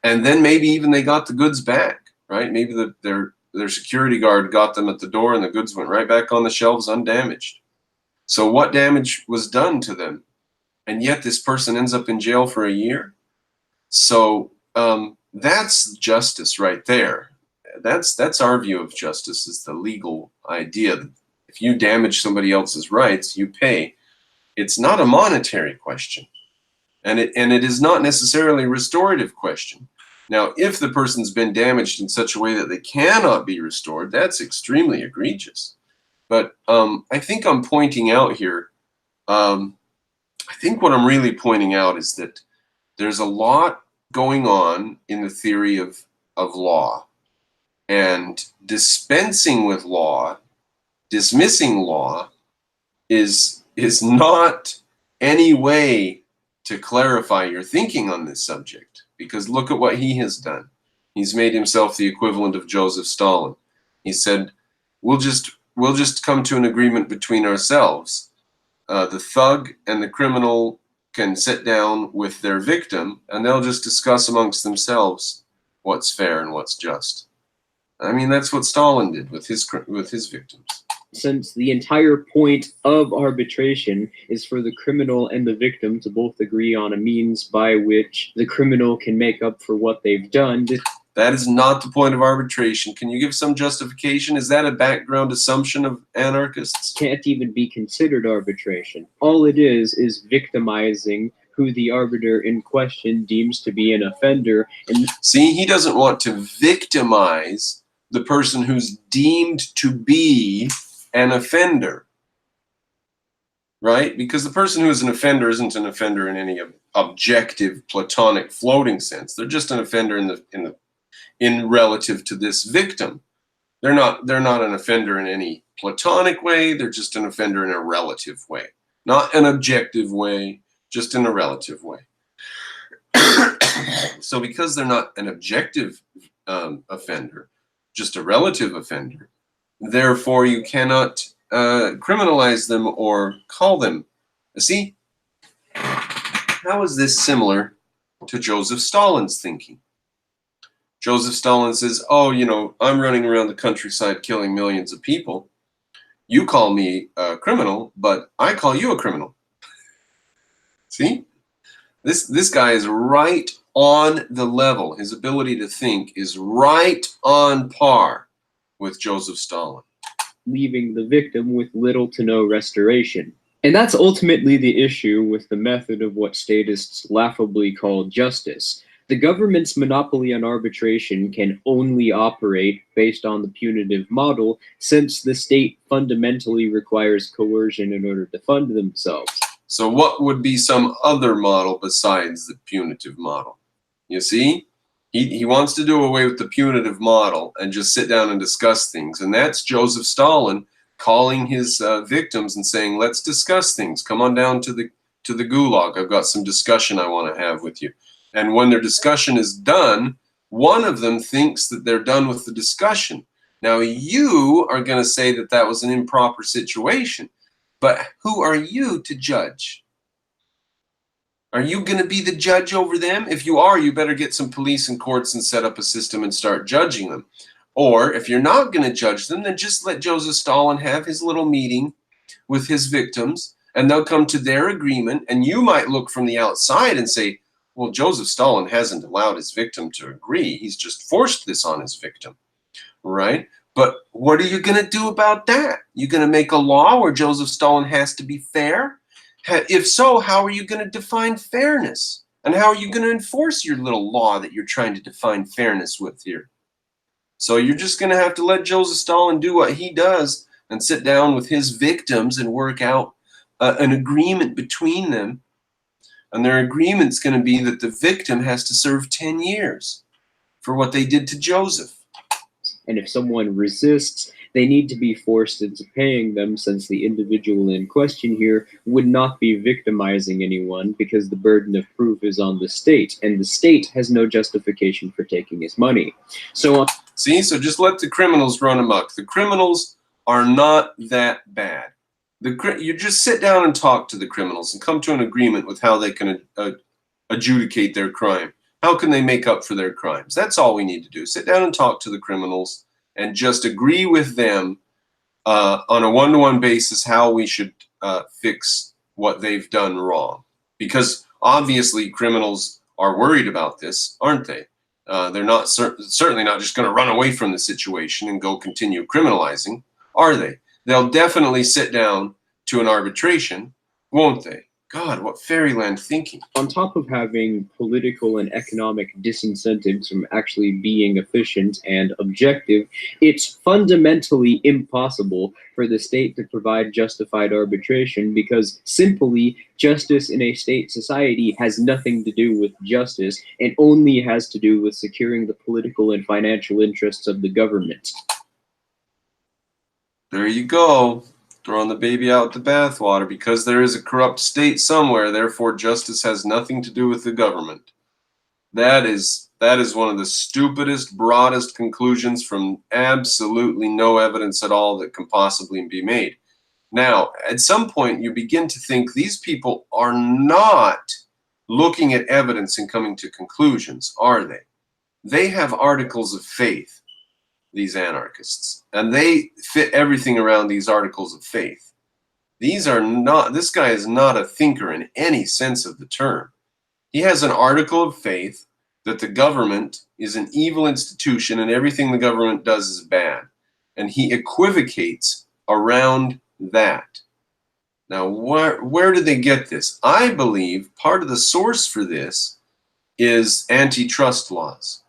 and then maybe even they got the goods back, right? Maybe their security guard got them at the door and the goods went right back on the shelves undamaged. So what damage was done to them? And yet this person ends up in jail for a year? So that's justice right there. That's our view of justice, is the legal idea that if you damage somebody else's rights, you pay. It's not a monetary question, and it is not necessarily a restorative question. Now, if the person's been damaged in such a way that they cannot be restored, that's extremely egregious. But I think I'm pointing out here, I think what I'm really pointing out is that there's a lot going on in the theory of law, and dispensing with law, dismissing law, is not any way to clarify your thinking on this subject, because look at what he has done. He's made himself the equivalent of Joseph Stalin. He said, we'll just come to an agreement between ourselves. The thug and the criminal can sit down with their victim and they'll just discuss amongst themselves what's fair and what's just. I mean, that's what Stalin did with his victims. Since the entire point of arbitration is for the criminal and the victim to both agree on a means by which the criminal can make up for what they've done. That is not the point of arbitration. Can you give some justification? Is that a background assumption of anarchists? Can't even be considered arbitration. All it is victimizing who the arbiter in question deems to be an offender. And see, he doesn't want to victimize the person who's deemed to be an offender, right? Because the person who is an offender isn't an offender in any objective platonic floating sense. They're just an offender in relative to this victim. They're not an offender in any platonic way. They're just an offender in a relative way, not an objective way, just in a relative way. So because they're not an objective offender, just a relative offender, therefore you cannot criminalize them or call them. See, how is this similar to Joseph Stalin's thinking? Joseph Stalin says, oh, you know, I'm running around the countryside killing millions of people. You call me a criminal, but I call you a criminal. See? This guy is right on the level. His ability to think is right on par with Joseph Stalin. Leaving the victim with little to no restoration. And that's ultimately the issue with the method of what statists laughably call justice. The government's monopoly on arbitration can only operate based on the punitive model, since the state fundamentally requires coercion in order to fund themselves. So what would be some other model besides the punitive model? You see? He wants to do away with the punitive model and just sit down and discuss things. And that's Joseph Stalin calling his victims and saying, let's discuss things. Come on down to the gulag. I've got some discussion I want to have with you. And when their discussion is done, one of them thinks that they're done with the discussion. Now you are going to say that that was an improper situation, but who are you to judge? Are you going to be the judge over them? If you are, you better get some police and courts and set up a system and start judging them. Or if you're not going to judge them, then just let Joseph Stalin have his little meeting with his victims, and they'll come to their agreement. And you might look from the outside and say, well, Joseph Stalin hasn't allowed his victim to agree. He's just forced this on his victim, right? But what are you going to do about that? You going to make a law where Joseph Stalin has to be fair? If so, how are you going to define fairness? And how are you going to enforce your little law that you're trying to define fairness with here? So you're just going to have to let Joseph Stalin do what he does and sit down with his victims and work out an agreement between them. And their agreement's going to be that the victim has to serve 10 years for what they did to Joseph. And if someone resists, they need to be forced into paying them, since the individual in question here would not be victimizing anyone, because the burden of proof is on the state, and the state has no justification for taking his money. So see, so just let the criminals run amok. The criminals are not that bad. You just sit down and talk to the criminals and come to an agreement with how they can adjudicate their crime. How can they make up for their crimes? That's all we need to do. Sit down and talk to the criminals and just agree with them on a one-to-one basis how we should fix what they've done wrong. Because obviously criminals are worried about this, aren't they? They're not certainly not just going to run away from the situation and go continue criminalizing, are they? They'll definitely sit down to an arbitration, won't they? God, what fairyland thinking. On top of having political and economic disincentives from actually being efficient and objective, it's fundamentally impossible for the state to provide justified arbitration, because simply justice in a state society has nothing to do with justice and only has to do with securing the political and financial interests of the government. There you go. Throwing the baby out with the bathwater. Because there is a corrupt state somewhere, therefore justice has nothing to do with the government. That is one of the stupidest, broadest conclusions from absolutely no evidence at all that can possibly be made. Now, at some point, you begin to think these people are not looking at evidence and coming to conclusions, are they? They have articles of faith, these anarchists, and they fit everything around these articles of faith. This guy is not a thinker in any sense of the term. He has an article of faith that the government is an evil institution and everything the government does is bad. And he equivocates around that. Now, where do they get this? I believe part of the source for this is antitrust laws.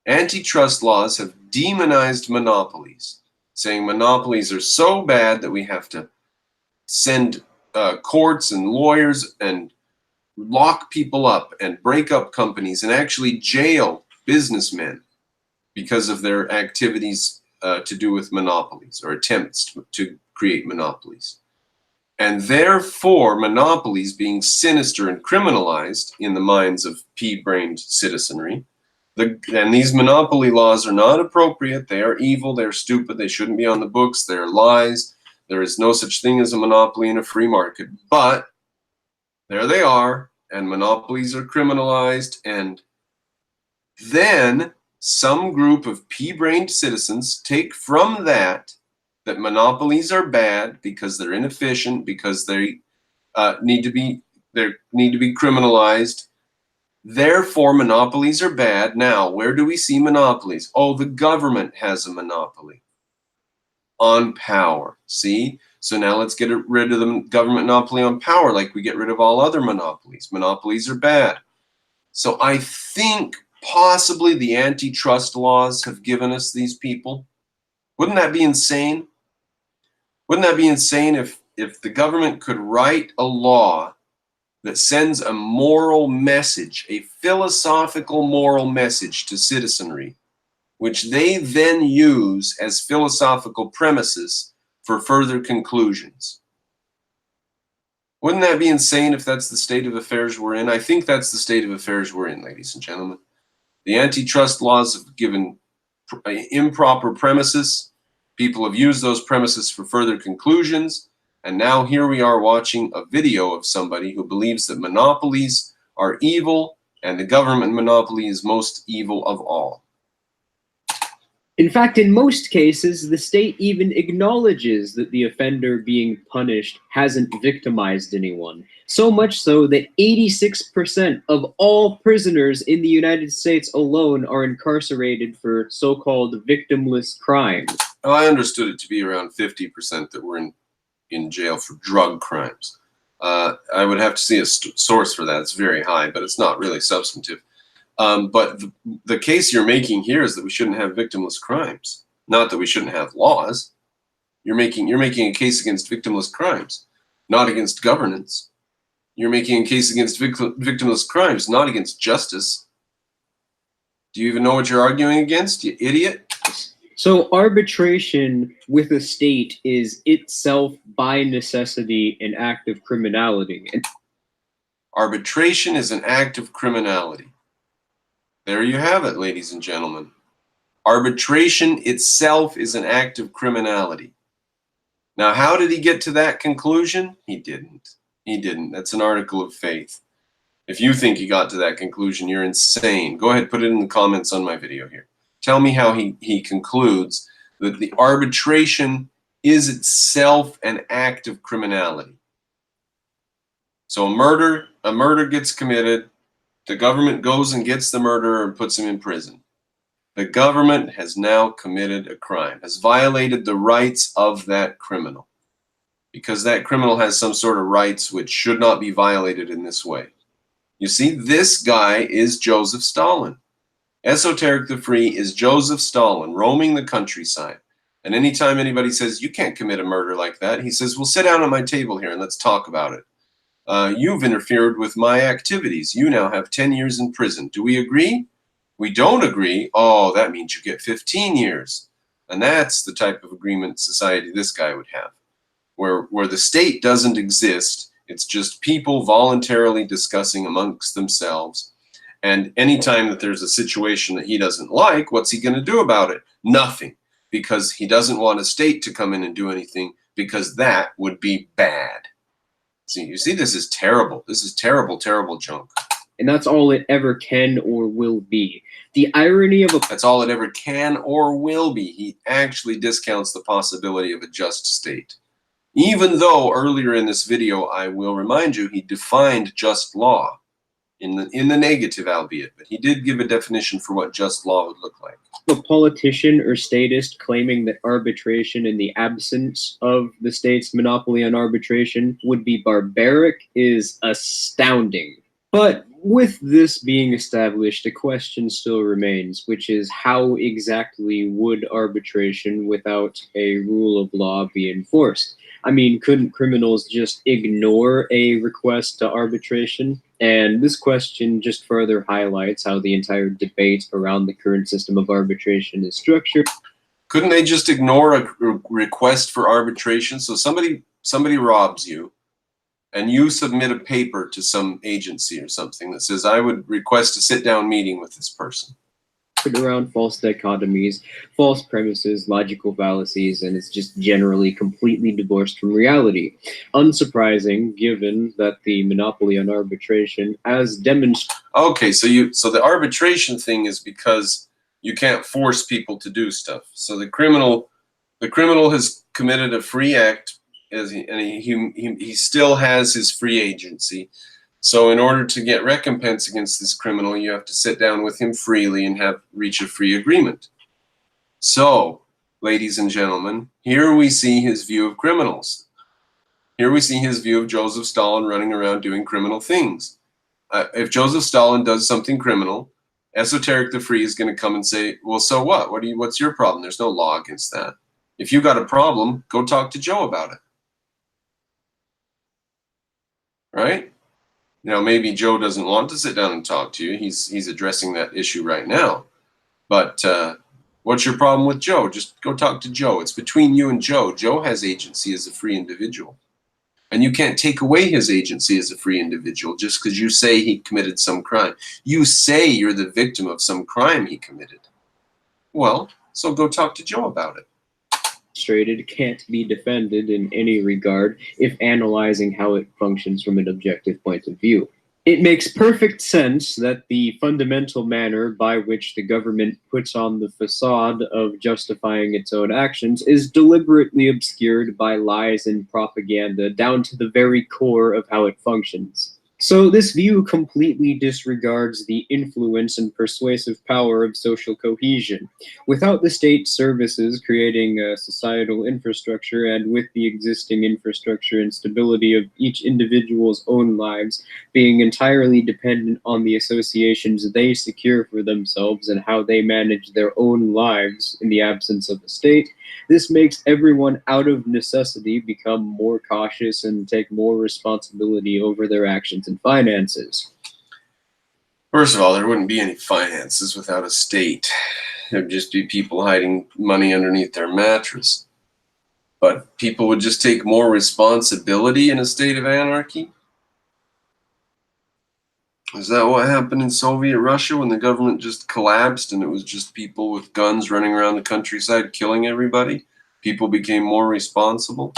Antitrust laws have demonized monopolies, saying monopolies are so bad that we have to send courts and lawyers and lock people up and break up companies and actually jail businessmen because of their activities to do with monopolies or attempts to create monopolies. And therefore, monopolies being sinister and criminalized in the minds of pea-brained citizenry. And these monopoly laws are not appropriate. They are evil. They're stupid. They shouldn't be on the books. They're lies. There is no such thing as a monopoly in a free market. But there they are, and monopolies are criminalized. And then some group of pea-brained citizens take from that monopolies are bad because they're inefficient, because they need to be criminalized. Therefore, monopolies are bad. Now, where do we see monopolies? Oh, the government has a monopoly on power. See? So now let's get rid of the government monopoly on power like we get rid of all other monopolies. Monopolies are bad. So I think possibly the antitrust laws have given us these people. Wouldn't that be insane? Wouldn't that be insane if the government could write a law that sends a moral message, a philosophical moral message to citizenry, which they then use as philosophical premises for further conclusions. Wouldn't that be insane if that's the state of affairs we're in? I think that's the state of affairs we're in, ladies and gentlemen. The antitrust laws have given improper premises. People have used those premises for further conclusions. And now here we are watching a video of somebody who believes that monopolies are evil and the government monopoly is most evil of all. In fact, in most cases, the state even acknowledges that the offender being punished hasn't victimized anyone. So much so that 86% of all prisoners in the United States alone are incarcerated for so-called victimless crimes. Well, I understood it to be around 50% that were in jail for drug crimes. I would have to see a source for that. It's very high, but it's not really substantive. But the case you're making here is that we shouldn't have victimless crimes, not that we shouldn't have laws. You're making a case against victimless crimes, not against governance. You're making a case against victimless crimes, not against justice. Do you even know what you're arguing against, you idiot? So arbitration with a state is itself by necessity an act of criminality. Arbitration is an act of criminality. There you have it, ladies and gentlemen. Arbitration itself is an act of criminality. Now, how did he get to that conclusion? He didn't. He didn't. That's an article of faith. If you think he got to that conclusion, you're insane. Go ahead, put it in the comments on my video here. Tell me how he concludes that the arbitration is itself an act of criminality. So a murder gets committed. The government goes and gets the murderer and puts him in prison. The government has now committed a crime, has violated the rights of that criminal, because that criminal has some sort of rights which should not be violated in this way. You see, this guy is Joseph Stalin. Esoteric the Free is Joseph Stalin roaming the countryside. And anytime anybody says, you can't commit a murder like that, he says, well, sit down at my table here and let's talk about it. You've interfered with my activities. You now have 10 years in prison. Do we agree? We don't agree. Oh, that means you get 15 years. And that's the type of agreement society this guy would have, where the state doesn't exist. It's just people voluntarily discussing amongst themselves. And anytime that there's a situation that he doesn't like, what's he going to do about it? Nothing, because he doesn't want a state to come in and do anything, because that would be bad. See, you see, this is terrible. This is terrible, terrible junk. And that's all it ever can or will be. The irony of That's all it ever can or will be. He actually discounts the possibility of a just state. Even though earlier in this video, I will remind you, he defined just law in the negative, albeit, but he did give a definition for what just law would look like. A politician or statist claiming that arbitration in the absence of the state's monopoly on arbitration would be barbaric is astounding. But with this being established, a question still remains, which is how exactly would arbitration without a rule of law be enforced? I mean, couldn't criminals just ignore a request to arbitration? And this question just further highlights how the entire debate around the current system of arbitration is structured. Couldn't they just ignore a request for arbitration? So somebody robs you, and you submit a paper to some agency or something that says, I would request a sit-down meeting with this person. Around false dichotomies, false premises, logical fallacies, and it's just generally completely divorced from reality. Unsurprising, given that the monopoly on arbitration, as demonstrated. Okay, so the arbitration thing is because you can't force people to do stuff. So the criminal has committed a free act, and he still has his free agency. So in order to get recompense against this criminal, you have to sit down with him freely and reach a free agreement. So, ladies and gentlemen, here we see his view of criminals. Here we see his view of Joseph Stalin running around doing criminal things. If Joseph Stalin does something criminal, Esoteric the Free is going to come and say, well, so what? What's your problem? There's no law against that. If you got a problem, go talk to Joe about it. Right? Now, maybe Joe doesn't want to sit down and talk to you. He's addressing that issue right now. But What's your problem with Joe? Just go talk to Joe. It's between you and Joe. Joe has agency as a free individual. And you can't take away his agency as a free individual just because you say he committed some crime. You say you're the victim of some crime he committed. Well, so go talk to Joe about it. Can't be defended in any regard if analyzing how it functions from an objective point of view. It makes perfect sense that the fundamental manner by which the government puts on the facade of justifying its own actions is deliberately obscured by lies and propaganda down to the very core of how it functions. So this view completely disregards the influence and persuasive power of social cohesion. Without the state services creating a societal infrastructure, and with the existing infrastructure and stability of each individual's own lives being entirely dependent on the associations they secure for themselves and how they manage their own lives in the absence of the state, this makes everyone out of necessity become more cautious and take more responsibility over their actions and finances. First of all, there wouldn't be any finances without a state. There'd just be people hiding money underneath their mattress. But people would just take more responsibility in a state of anarchy? Is that what happened in Soviet Russia when the government just collapsed and it was just people with guns running around the countryside killing everybody? People became more responsible?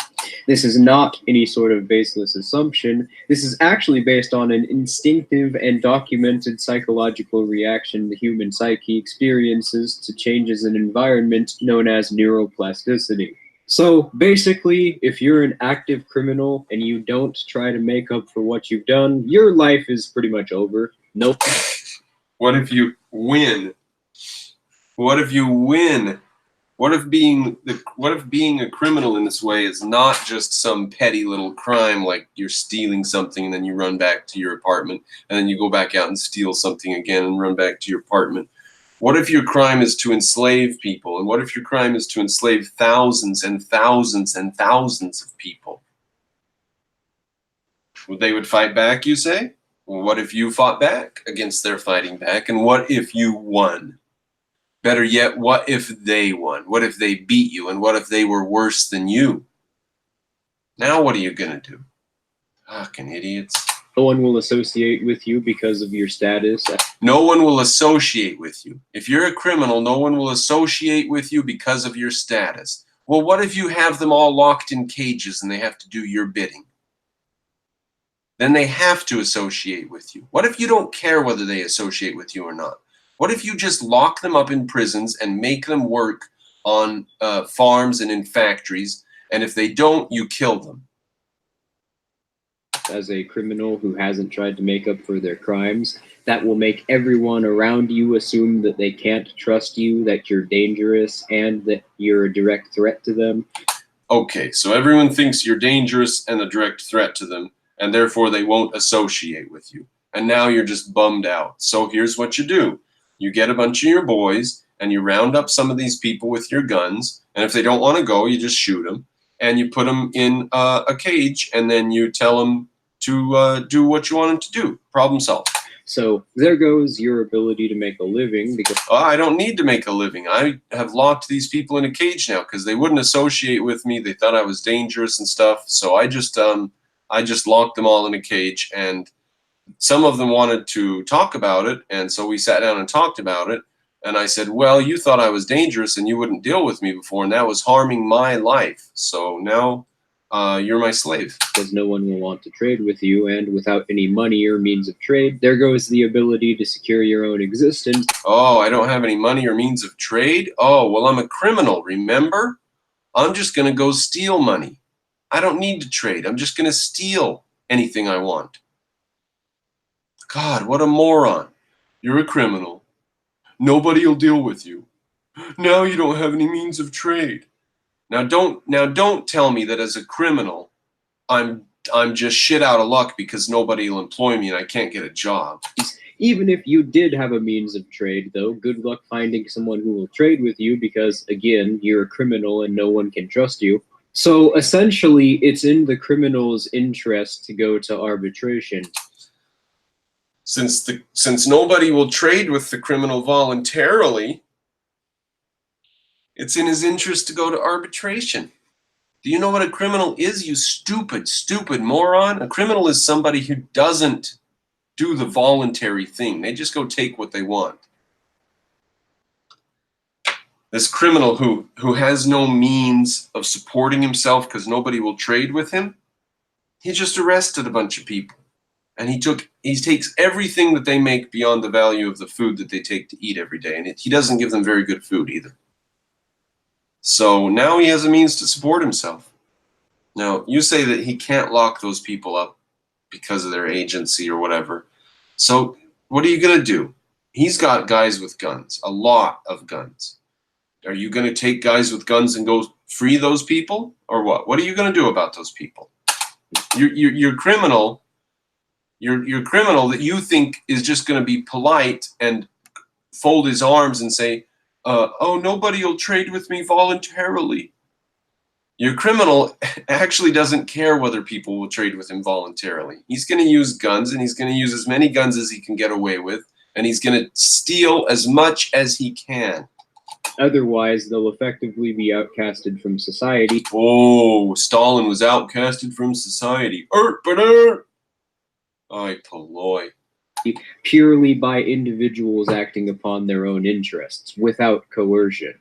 This is not any sort of baseless assumption. This is actually based on an instinctive and documented psychological reaction the human psyche experiences to changes in environment known as neuroplasticity. So basically, if you're an active criminal and you don't try to make up for what you've done, your life is pretty much over. Nope. What if you win? What if you win? What if being a criminal in this way is not just some petty little crime like you're stealing something and then you run back to your apartment and then you go back out and steal something again and run back to your apartment? What if your crime is to enslave people? And what if your crime is to enslave thousands and thousands and thousands of people? Well, they would fight back, you say? Well, what if you fought back against their fighting back? And what if you won? Better yet, what if they won? What if they beat you? And what if they were worse than you? Now what are you going to do? Fucking idiots. No one will associate with you because of your status. No one will associate with you. If you're a criminal, no one will associate with you because of your status. Well, what if you have them all locked in cages and they have to do your bidding? Then they have to associate with you. What if you don't care whether they associate with you or not? What if you just lock them up in prisons and make them work on farms and in factories, and if they don't, you kill them? As a criminal who hasn't tried to make up for their crimes, that will make everyone around you assume that they can't trust you, that you're dangerous, and that you're a direct threat to them. Okay, so everyone thinks you're dangerous and a direct threat to them, and therefore they won't associate with you. And now you're just bummed out. So here's what you do. You get a bunch of your boys, and you round up some of these people with your guns, and if they don't want to go, you just shoot them, and you put them in a cage, and then you tell them to do what you want them to do. Problem solved. So there goes your ability to make a living. Because I don't need to make a living. I have locked these people in a cage now because they wouldn't associate with me. They thought I was dangerous and stuff. So I just locked them all in a cage, and some of them wanted to talk about it, and so we sat down and talked about it. And I said, well, you thought I was dangerous and you wouldn't deal with me before, and that was harming my life. So now you're my slave. Because no one will want to trade with you, and without any money or means of trade, there goes the ability to secure your own existence. Oh, I don't have any money or means of trade? Oh, well, I'm a criminal, remember? I'm just going to go steal money. I don't need to trade. I'm just going to steal anything I want. God, what a moron. You're a criminal. Nobody will deal with you. Now you don't have any means of trade. Now don't tell me that as a criminal I'm just shit out of luck because nobody will employ me and I can't get a job. Even if you did have a means of trade, though, good luck finding someone who will trade with you because, again, you're a criminal and no one can trust you. So essentially, it's in the criminal's interest to go to arbitration. Since nobody will trade with the criminal voluntarily, It's in his interest to go to arbitration. Do you know what a criminal is, you stupid, stupid moron? A criminal is somebody who doesn't do the voluntary thing. They just go take what they want. This criminal who has no means of supporting himself because nobody will trade with him, he just arrested a bunch of people. And he takes everything that they make beyond the value of the food that they take to eat every day. And he doesn't give them very good food either. So now he has a means to support himself. Now, you say that he can't lock those people up because of their agency or whatever. So what are you going to do? He's got guys with guns, a lot of guns. Are you going to take guys with guns and go free those people? Or what? What are you going to do about those people? You're criminal. You're criminal that you think is just going to be polite and fold his arms and say, oh, nobody will trade with me voluntarily. Your criminal actually doesn't care whether people will trade with him voluntarily. He's going to use guns, and he's going to use as many guns as he can get away with, and he's going to steal as much as he can. Otherwise, they'll effectively be outcasted from society. Oh, Stalin was outcasted from society. Ay, poloi. Purely by individuals acting upon their own interests, without coercion.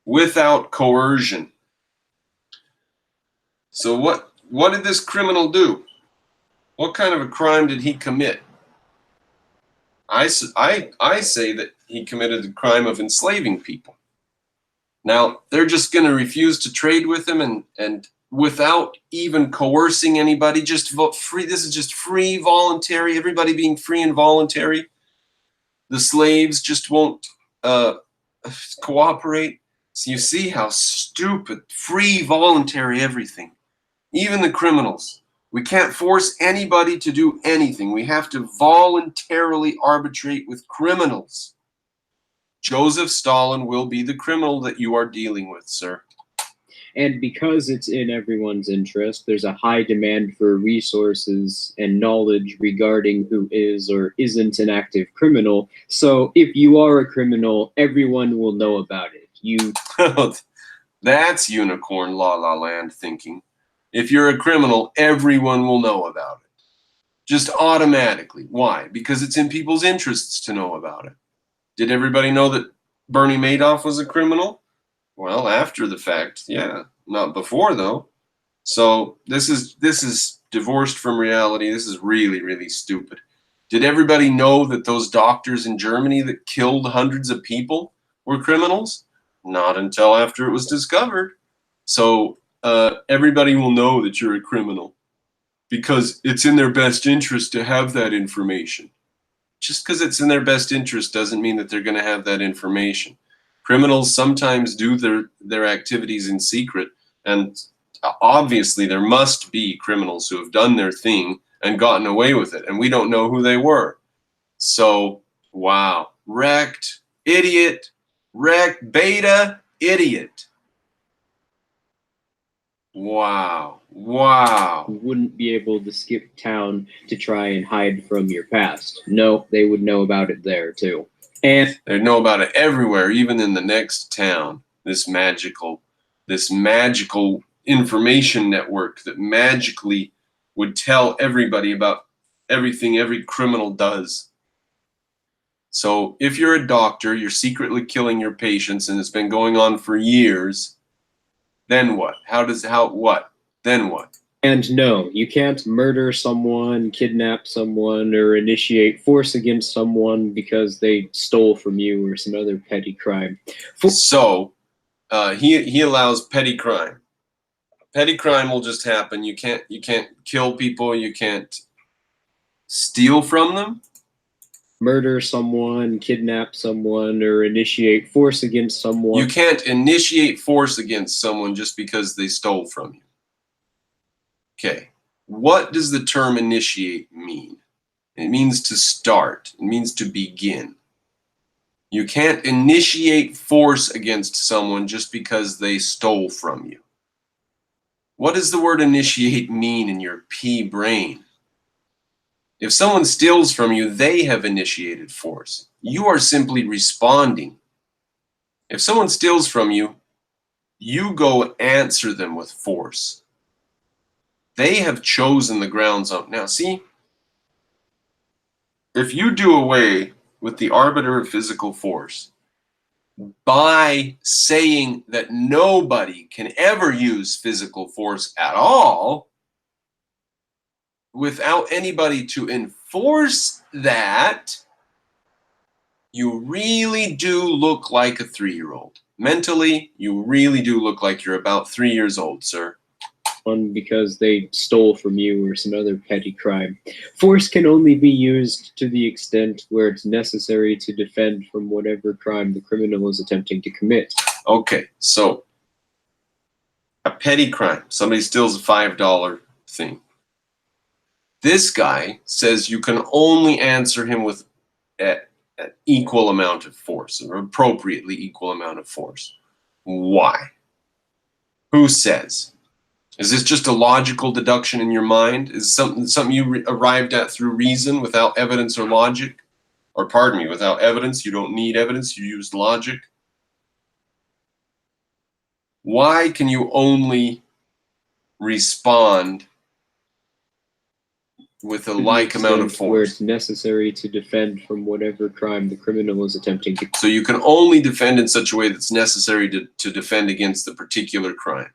Without coercion. So what did this criminal do? What kind of a crime did he commit? I say that he committed the crime of enslaving people. Now, they're just going to refuse to trade with him and without even coercing anybody, just vote free. This is just free, voluntary, everybody being free and voluntary. The slaves just won't cooperate. So you see how stupid, free, voluntary, everything. Even the criminals. We can't force anybody to do anything. We have to voluntarily arbitrate with criminals. Joseph Stalin will be the criminal that you are dealing with, sir. And because it's in everyone's interest, there's a high demand for resources and knowledge regarding who is or isn't an active criminal. So if you are a criminal, everyone will know about it. That's unicorn la la land thinking. If you're a criminal, everyone will know about it. Just automatically. Why? Because it's in people's interests to know about it. Did everybody know that Bernie Madoff was a criminal? Well, after the fact, yeah. Not before, though. So this is divorced from reality. This is really, really stupid. Did everybody know that those doctors in Germany that killed hundreds of people were criminals? Not until after it was discovered. So everybody will know that you're a criminal because it's in their best interest to have that information. Just because it's in their best interest doesn't mean that they're going to have that information. Criminals sometimes do their activities in secret, and obviously there must be criminals who have done their thing and gotten away with it, and we don't know who they were. So, wow. REKT, idiot. REKT, beta, idiot. Wow. Wow. You wouldn't be able to skip town to try and hide from your past. No, they would know about it there, too. And they know about it everywhere, even in the next town. This magical information network that magically would tell everybody about everything every criminal does. So if you're a doctor, you're secretly killing your patients, and it's been going on for years, then what? Then what? And no, you can't murder someone, kidnap someone, or initiate force against someone because they stole from you or some other petty crime. So he allows petty crime. Petty crime will just happen. You can't kill people. You can't steal from them. Murder someone, kidnap someone, or initiate force against someone. You can't initiate force against someone just because they stole from you. Okay, what does the term initiate mean? It means to start. It means to begin. You can't initiate force against someone just because they stole from you. What does the word initiate mean in your pea brain? If someone steals from you, they have initiated force. You are simply responding. If someone steals from you, you go answer them with force. They have chosen the ground zone. Now, see, if you do away with the arbiter of physical force by saying that nobody can ever use physical force at all, without anybody to enforce that, you really do look like a 3-year-old. Mentally, you really do look like you're about 3 years old, sir. Because they stole from you or some other petty crime. Force can only be used to the extent where it's necessary to defend from whatever crime the criminal is attempting to commit. Okay, so a petty crime. Somebody steals a $5 thing. This guy says you can only answer him with an equal amount of force, or appropriately equal amount of force. Why? Who says? Is this just a logical deduction in your mind? Is something you arrived at through reason without evidence or logic? Or pardon me, without evidence? You don't need evidence, you used logic? Why can you only respond with a like amount of force? Where it's necessary to defend from whatever crime the criminal is attempting to commit. So you can only defend in such a way that's necessary to defend against the particular crime.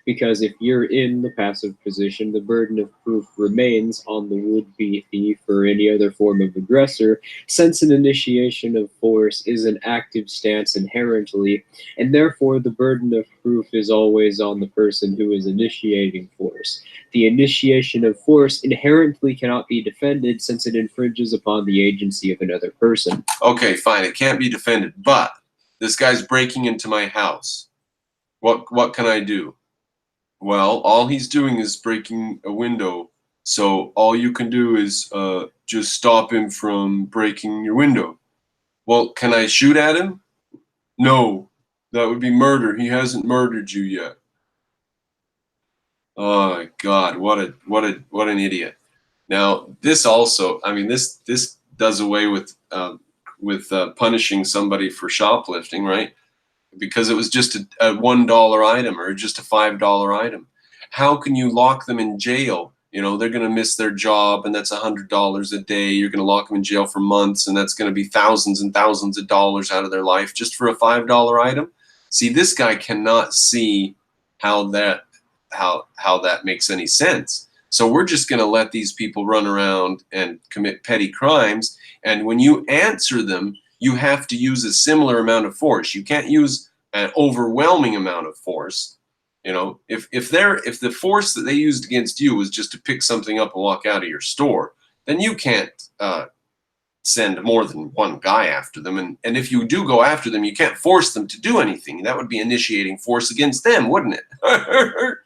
Because if you're in the passive position, the burden of proof remains on the would-be thief or any other form of aggressor, since an initiation of force is an active stance inherently, and therefore the burden of proof is always on the person who is initiating force. The initiation of force inherently cannot be defended since it infringes upon the agency of another person. Okay, fine, it can't be defended, but this guy's breaking into my house. What can I do? Well, all he's doing is breaking a window, so all you can do is just stop him from breaking your window. Well, can I shoot at him? No, that would be murder. He hasn't murdered you yet. Oh my God, what an idiot. Now, this also, I mean, this does away with punishing somebody for shoplifting, right? Because it was just a $1 item or just a $5 item. How can you lock them in jail? You know, they're going to miss their job, and that's $100 a day. You're going to lock them in jail for months, and that's going to be thousands and thousands of dollars out of their life just for a $5 item. See, this guy cannot see how that makes any sense. So we're just going to let these people run around and commit petty crimes, and when you answer them, you have to use a similar amount of force. You can't use an overwhelming amount of force. You know, if the force that they used against you was just to pick something up and walk out of your store, then you can't send more than one guy after them. And if you do go after them, you can't force them to do anything. That would be initiating force against them, wouldn't it?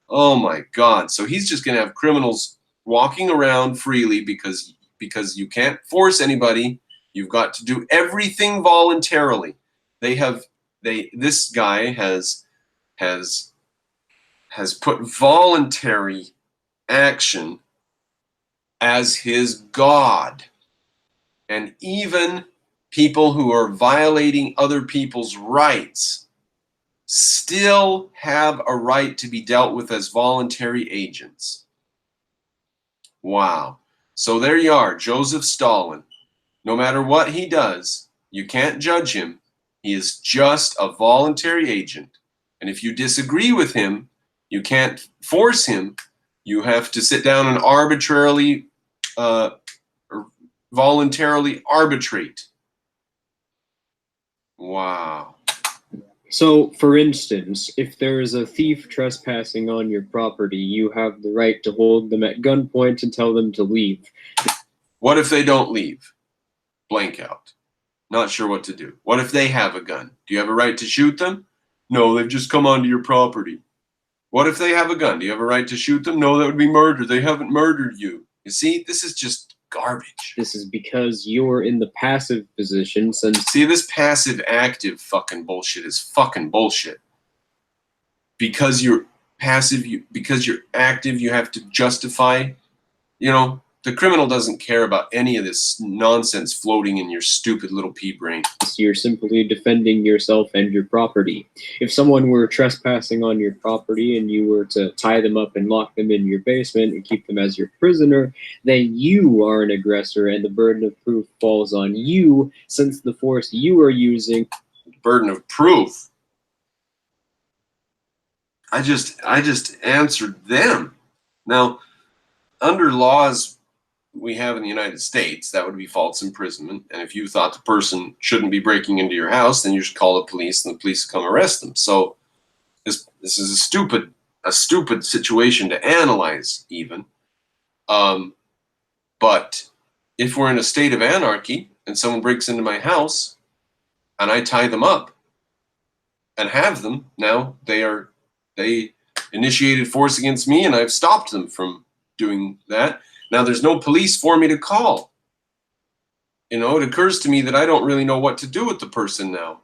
Oh my God. So he's just going to have criminals walking around freely because you can't force anybody. You've got to do everything voluntarily. This guy has put voluntary action as his God. And even people who are violating other people's rights still have a right to be dealt with as voluntary agents. Wow. So there you are, Joseph Stalin. No matter what he does, you can't judge him. He is just a voluntary agent. And if you disagree with him, you can't force him. You have to sit down and arbitrarily, voluntarily arbitrate. Wow. So, for instance, if there is a thief trespassing on your property, you have the right to hold them at gunpoint and tell them to leave. What if they don't leave? Blank out. Not sure what to do. What if they have a gun? Do you have a right to shoot them? No, they've just come onto your property. What if they have a gun? Do you have a right to shoot them? No, that would be murder. They haven't murdered you. You see, this is just garbage. This is because you're in the passive position. See, this passive-active fucking bullshit is fucking bullshit. Because you're passive, because you're active, you have to justify, you know, The criminal doesn't care about any of this nonsense floating in your stupid little pea brain. You're simply defending yourself and your property. If someone were trespassing on your property and you were to tie them up and lock them in your basement and keep them as your prisoner, then you are an aggressor and the burden of proof falls on you, since the force you are using. Burden of proof? I just answered them. Now, under laws we have in the United States, that would be false imprisonment. And if you thought the person shouldn't be breaking into your house, then you should call the police and the police come arrest them. So this is a stupid situation to analyze even. But if we're in a state of anarchy and someone breaks into my house and I tie them up and have them, now they initiated force against me and I've stopped them from doing that. Now there's no police for me to call. You know, it occurs to me that I don't really know what to do with the person now.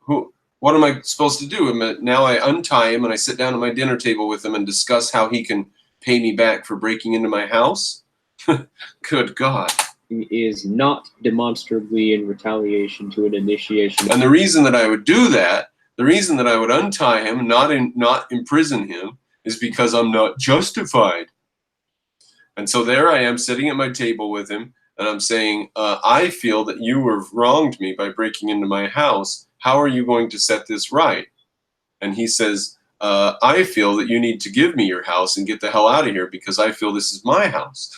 What am I supposed to do? Now I untie him and I sit down at my dinner table with him and discuss how he can pay me back for breaking into my house? Good God. Is not demonstrably in retaliation to an initiation. And the reason that I would do that, the reason that I would untie him, not imprison him, is because I'm not justified. And so there I am sitting at my table with him, and I'm saying, I feel that you have wronged me by breaking into my house. How are you going to set this right? And he says, I feel that you need to give me your house and get the hell out of here because I feel this is my house.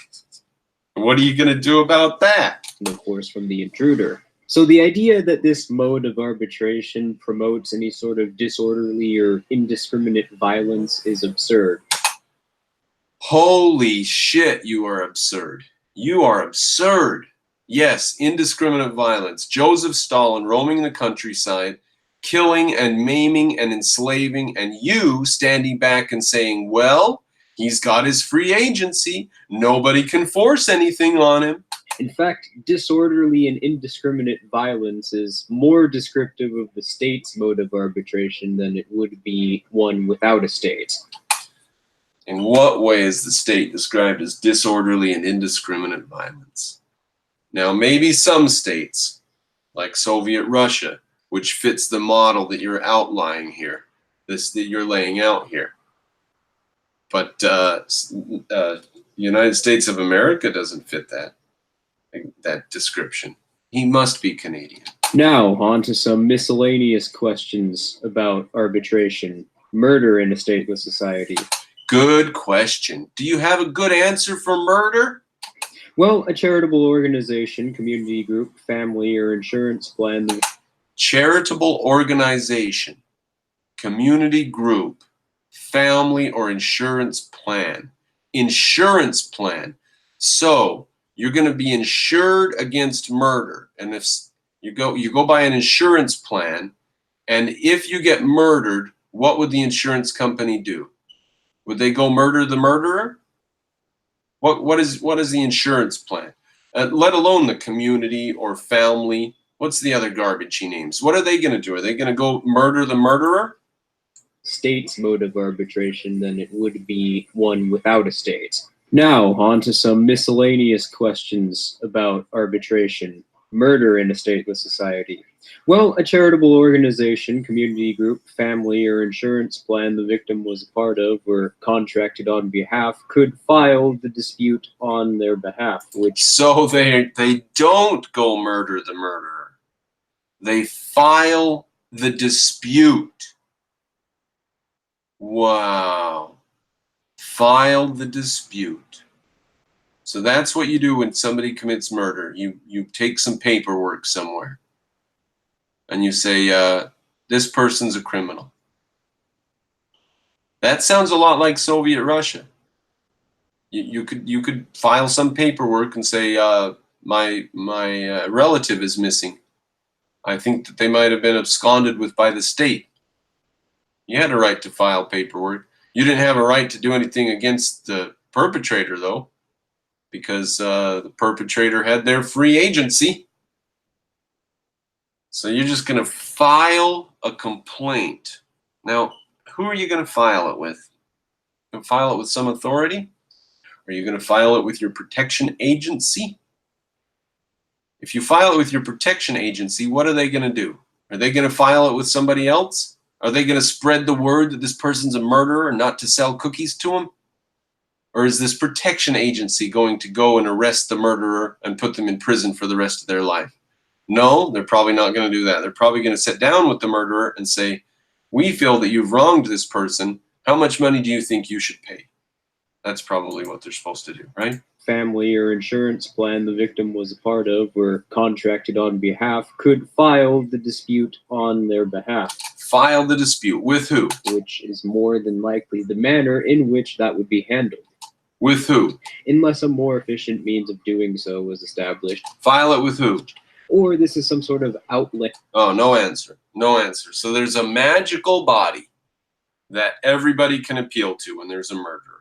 What are you going to do about that? And of course, from the intruder. So the idea that this mode of arbitration promotes any sort of disorderly or indiscriminate violence is absurd. Holy shit, you are absurd. You are absurd. Yes, indiscriminate violence. Joseph Stalin roaming the countryside, killing and maiming and enslaving, and you standing back and saying, well, he's got his free agency. Nobody can force anything on him. In fact, disorderly and indiscriminate violence is more descriptive of the state's mode of arbitration than it would be one without a state. In what way is the state described as disorderly and indiscriminate violence? Now, maybe some states, like Soviet Russia, which fits the model that you're outlining here, that you're laying out here. But the United States of America doesn't fit that description. He must be Canadian. Now, on to some miscellaneous questions about arbitration. Murder in a stateless society. Good question. Do you have a good answer for murder? Well, a charitable organization, community group, family, or insurance plan. Charitable organization, community group, family, or insurance plan. Insurance plan. So you're going to be insured against murder. And if you go by an insurance plan, and if you get murdered, what would the insurance company do? Would they go murder the murderer? What is the insurance plan? Let alone the community or family. What's the other garbage he names? What are they going to do? Are they going to go murder the murderer? State's mode of arbitration than it would be one without a state. Now, on to some miscellaneous questions about arbitration. Murder in a stateless society. Well, a charitable organization, community group, family, or insurance plan the victim was a part of or contracted on behalf could file the dispute on their behalf, which... So they don't go murder the murderer. They file the dispute. Wow. File the dispute. So that's what you do when somebody commits murder. You take some paperwork somewhere. And you say, this person's a criminal. That sounds a lot like Soviet Russia. You could file some paperwork and say, my relative is missing. I think that they might have been absconded with by the state. You had a right to file paperwork. You didn't have a right to do anything against the perpetrator, though, because the perpetrator had their free agency. So you're just going to file a complaint. Now, who are you going to file it with? You can file it with some authority? Are you going to file it with your protection agency? If you file it with your protection agency, what are they going to do? Are they going to file it with somebody else? Are they going to spread the word that this person's a murderer and not to sell cookies to him? Or is this protection agency going to go and arrest the murderer and put them in prison for the rest of their life? No, they're probably not going to do that. They're probably going to sit down with the murderer and say, we feel that you've wronged this person. How much money do you think you should pay? That's probably what they're supposed to do, right? Family or insurance plan the victim was a part of or contracted on behalf could file the dispute on their behalf. File the dispute with who? Which is more than likely the manner in which that would be handled. With who? Unless a more efficient means of doing so was established. File it with who? Or this is some sort of outlet. Oh, no answer. No answer. So there's a magical body that everybody can appeal to when there's a murderer.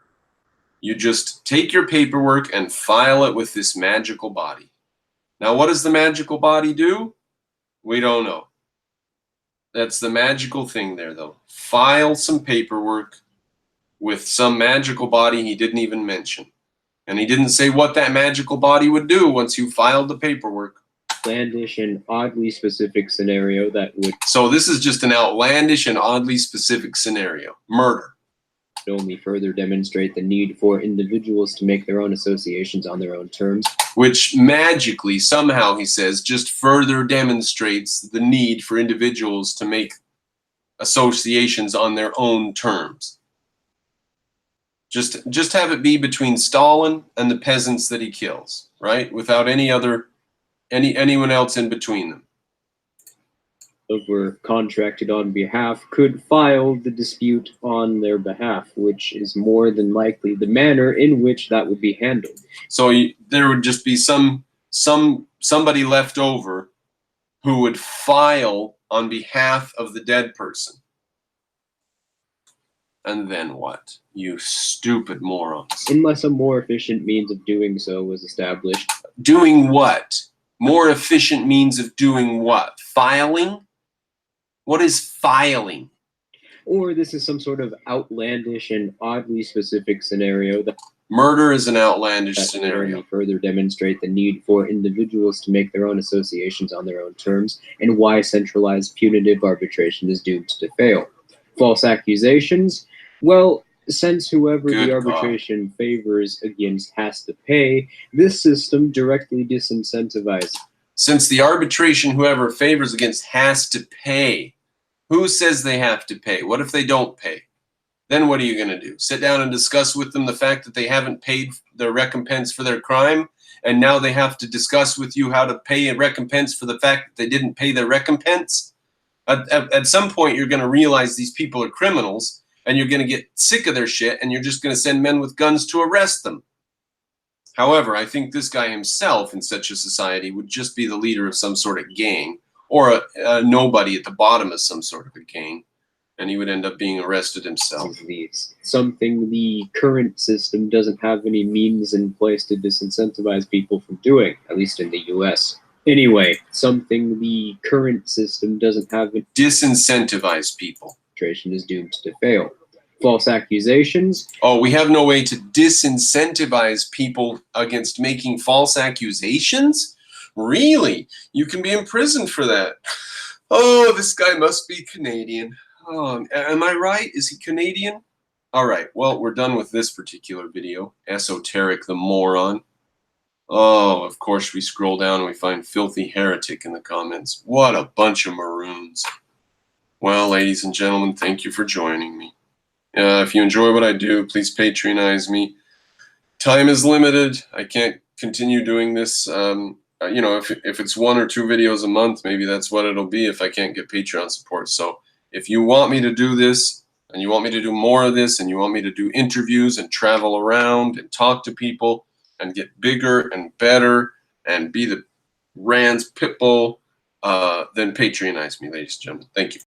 You just take your paperwork and file it with this magical body. Now, what does the magical body do? We don't know. That's the magical thing there, though. File some paperwork with some magical body he didn't even mention. And he didn't say what that magical body would do once you filed the paperwork. Outlandish and oddly specific scenario that would... So this is just an outlandish and oddly specific scenario. Murder. Only further demonstrate the need for individuals to make their own associations on their own terms. Which magically, somehow, he says, just further demonstrates the need for individuals to make associations on their own terms. Just have it be between Stalin and the peasants that he kills, right? Without anyone else in between them. Were contracted on behalf could file the dispute on their behalf, which is more than likely the manner in which that would be handled. So there would just be somebody left over who would file on behalf of the dead person. And then what? You stupid morons. Unless a more efficient means of doing so was established. Doing what? More efficient means of doing what? Filing? What is filing? Or this is some sort of outlandish and oddly specific scenario that... Murder is an outlandish scenario. Further demonstrate the need for individuals to make their own associations on their own terms, and why centralized punitive arbitration is doomed to fail. False accusations? Well, since whoever the arbitration favors against has to pay, this system directly disincentivizes. Since the arbitration whoever favors against has to pay, who says they have to pay? What if they don't pay? Then what are you going to do? Sit down and discuss with them the fact that they haven't paid their recompense for their crime, and now they have to discuss with you how to pay a recompense for the fact that they didn't pay their recompense? At some point, you're going to realize these people are criminals, and you're going to get sick of their shit, and you're just going to send men with guns to arrest them. However, I think this guy himself in such a society would just be the leader of some sort of gang, or a nobody at the bottom of some sort of a gang, and he would end up being arrested himself. Something the current system doesn't have any means in place to disincentivize people from doing, at least in the US. Anyway, something the current system doesn't have... Disincentivize people. Arbitration is doomed to fail. False accusations? Oh, we have no way to disincentivize people against making false accusations? Really? You can be imprisoned for that. Oh, this guy must be Canadian. Oh, am I right? Is he Canadian? All right, well, we're done with this particular video. Esoteric the moron. Oh, of course, we scroll down and we find Filthy Heretic in the comments. What a bunch of maroons. Well, ladies and gentlemen, thank you for joining me. If you enjoy what I do, please patronize me. Time is limited. I can't continue doing this. You know, if it's 1 or 2 videos a month, maybe that's what it'll be if I can't get Patreon support. So if you want me to do this, and you want me to do more of this, and you want me to do interviews and travel around and talk to people and get bigger and better and be the Rand's Pitbull, then patronize me, ladies and gentlemen. Thank you.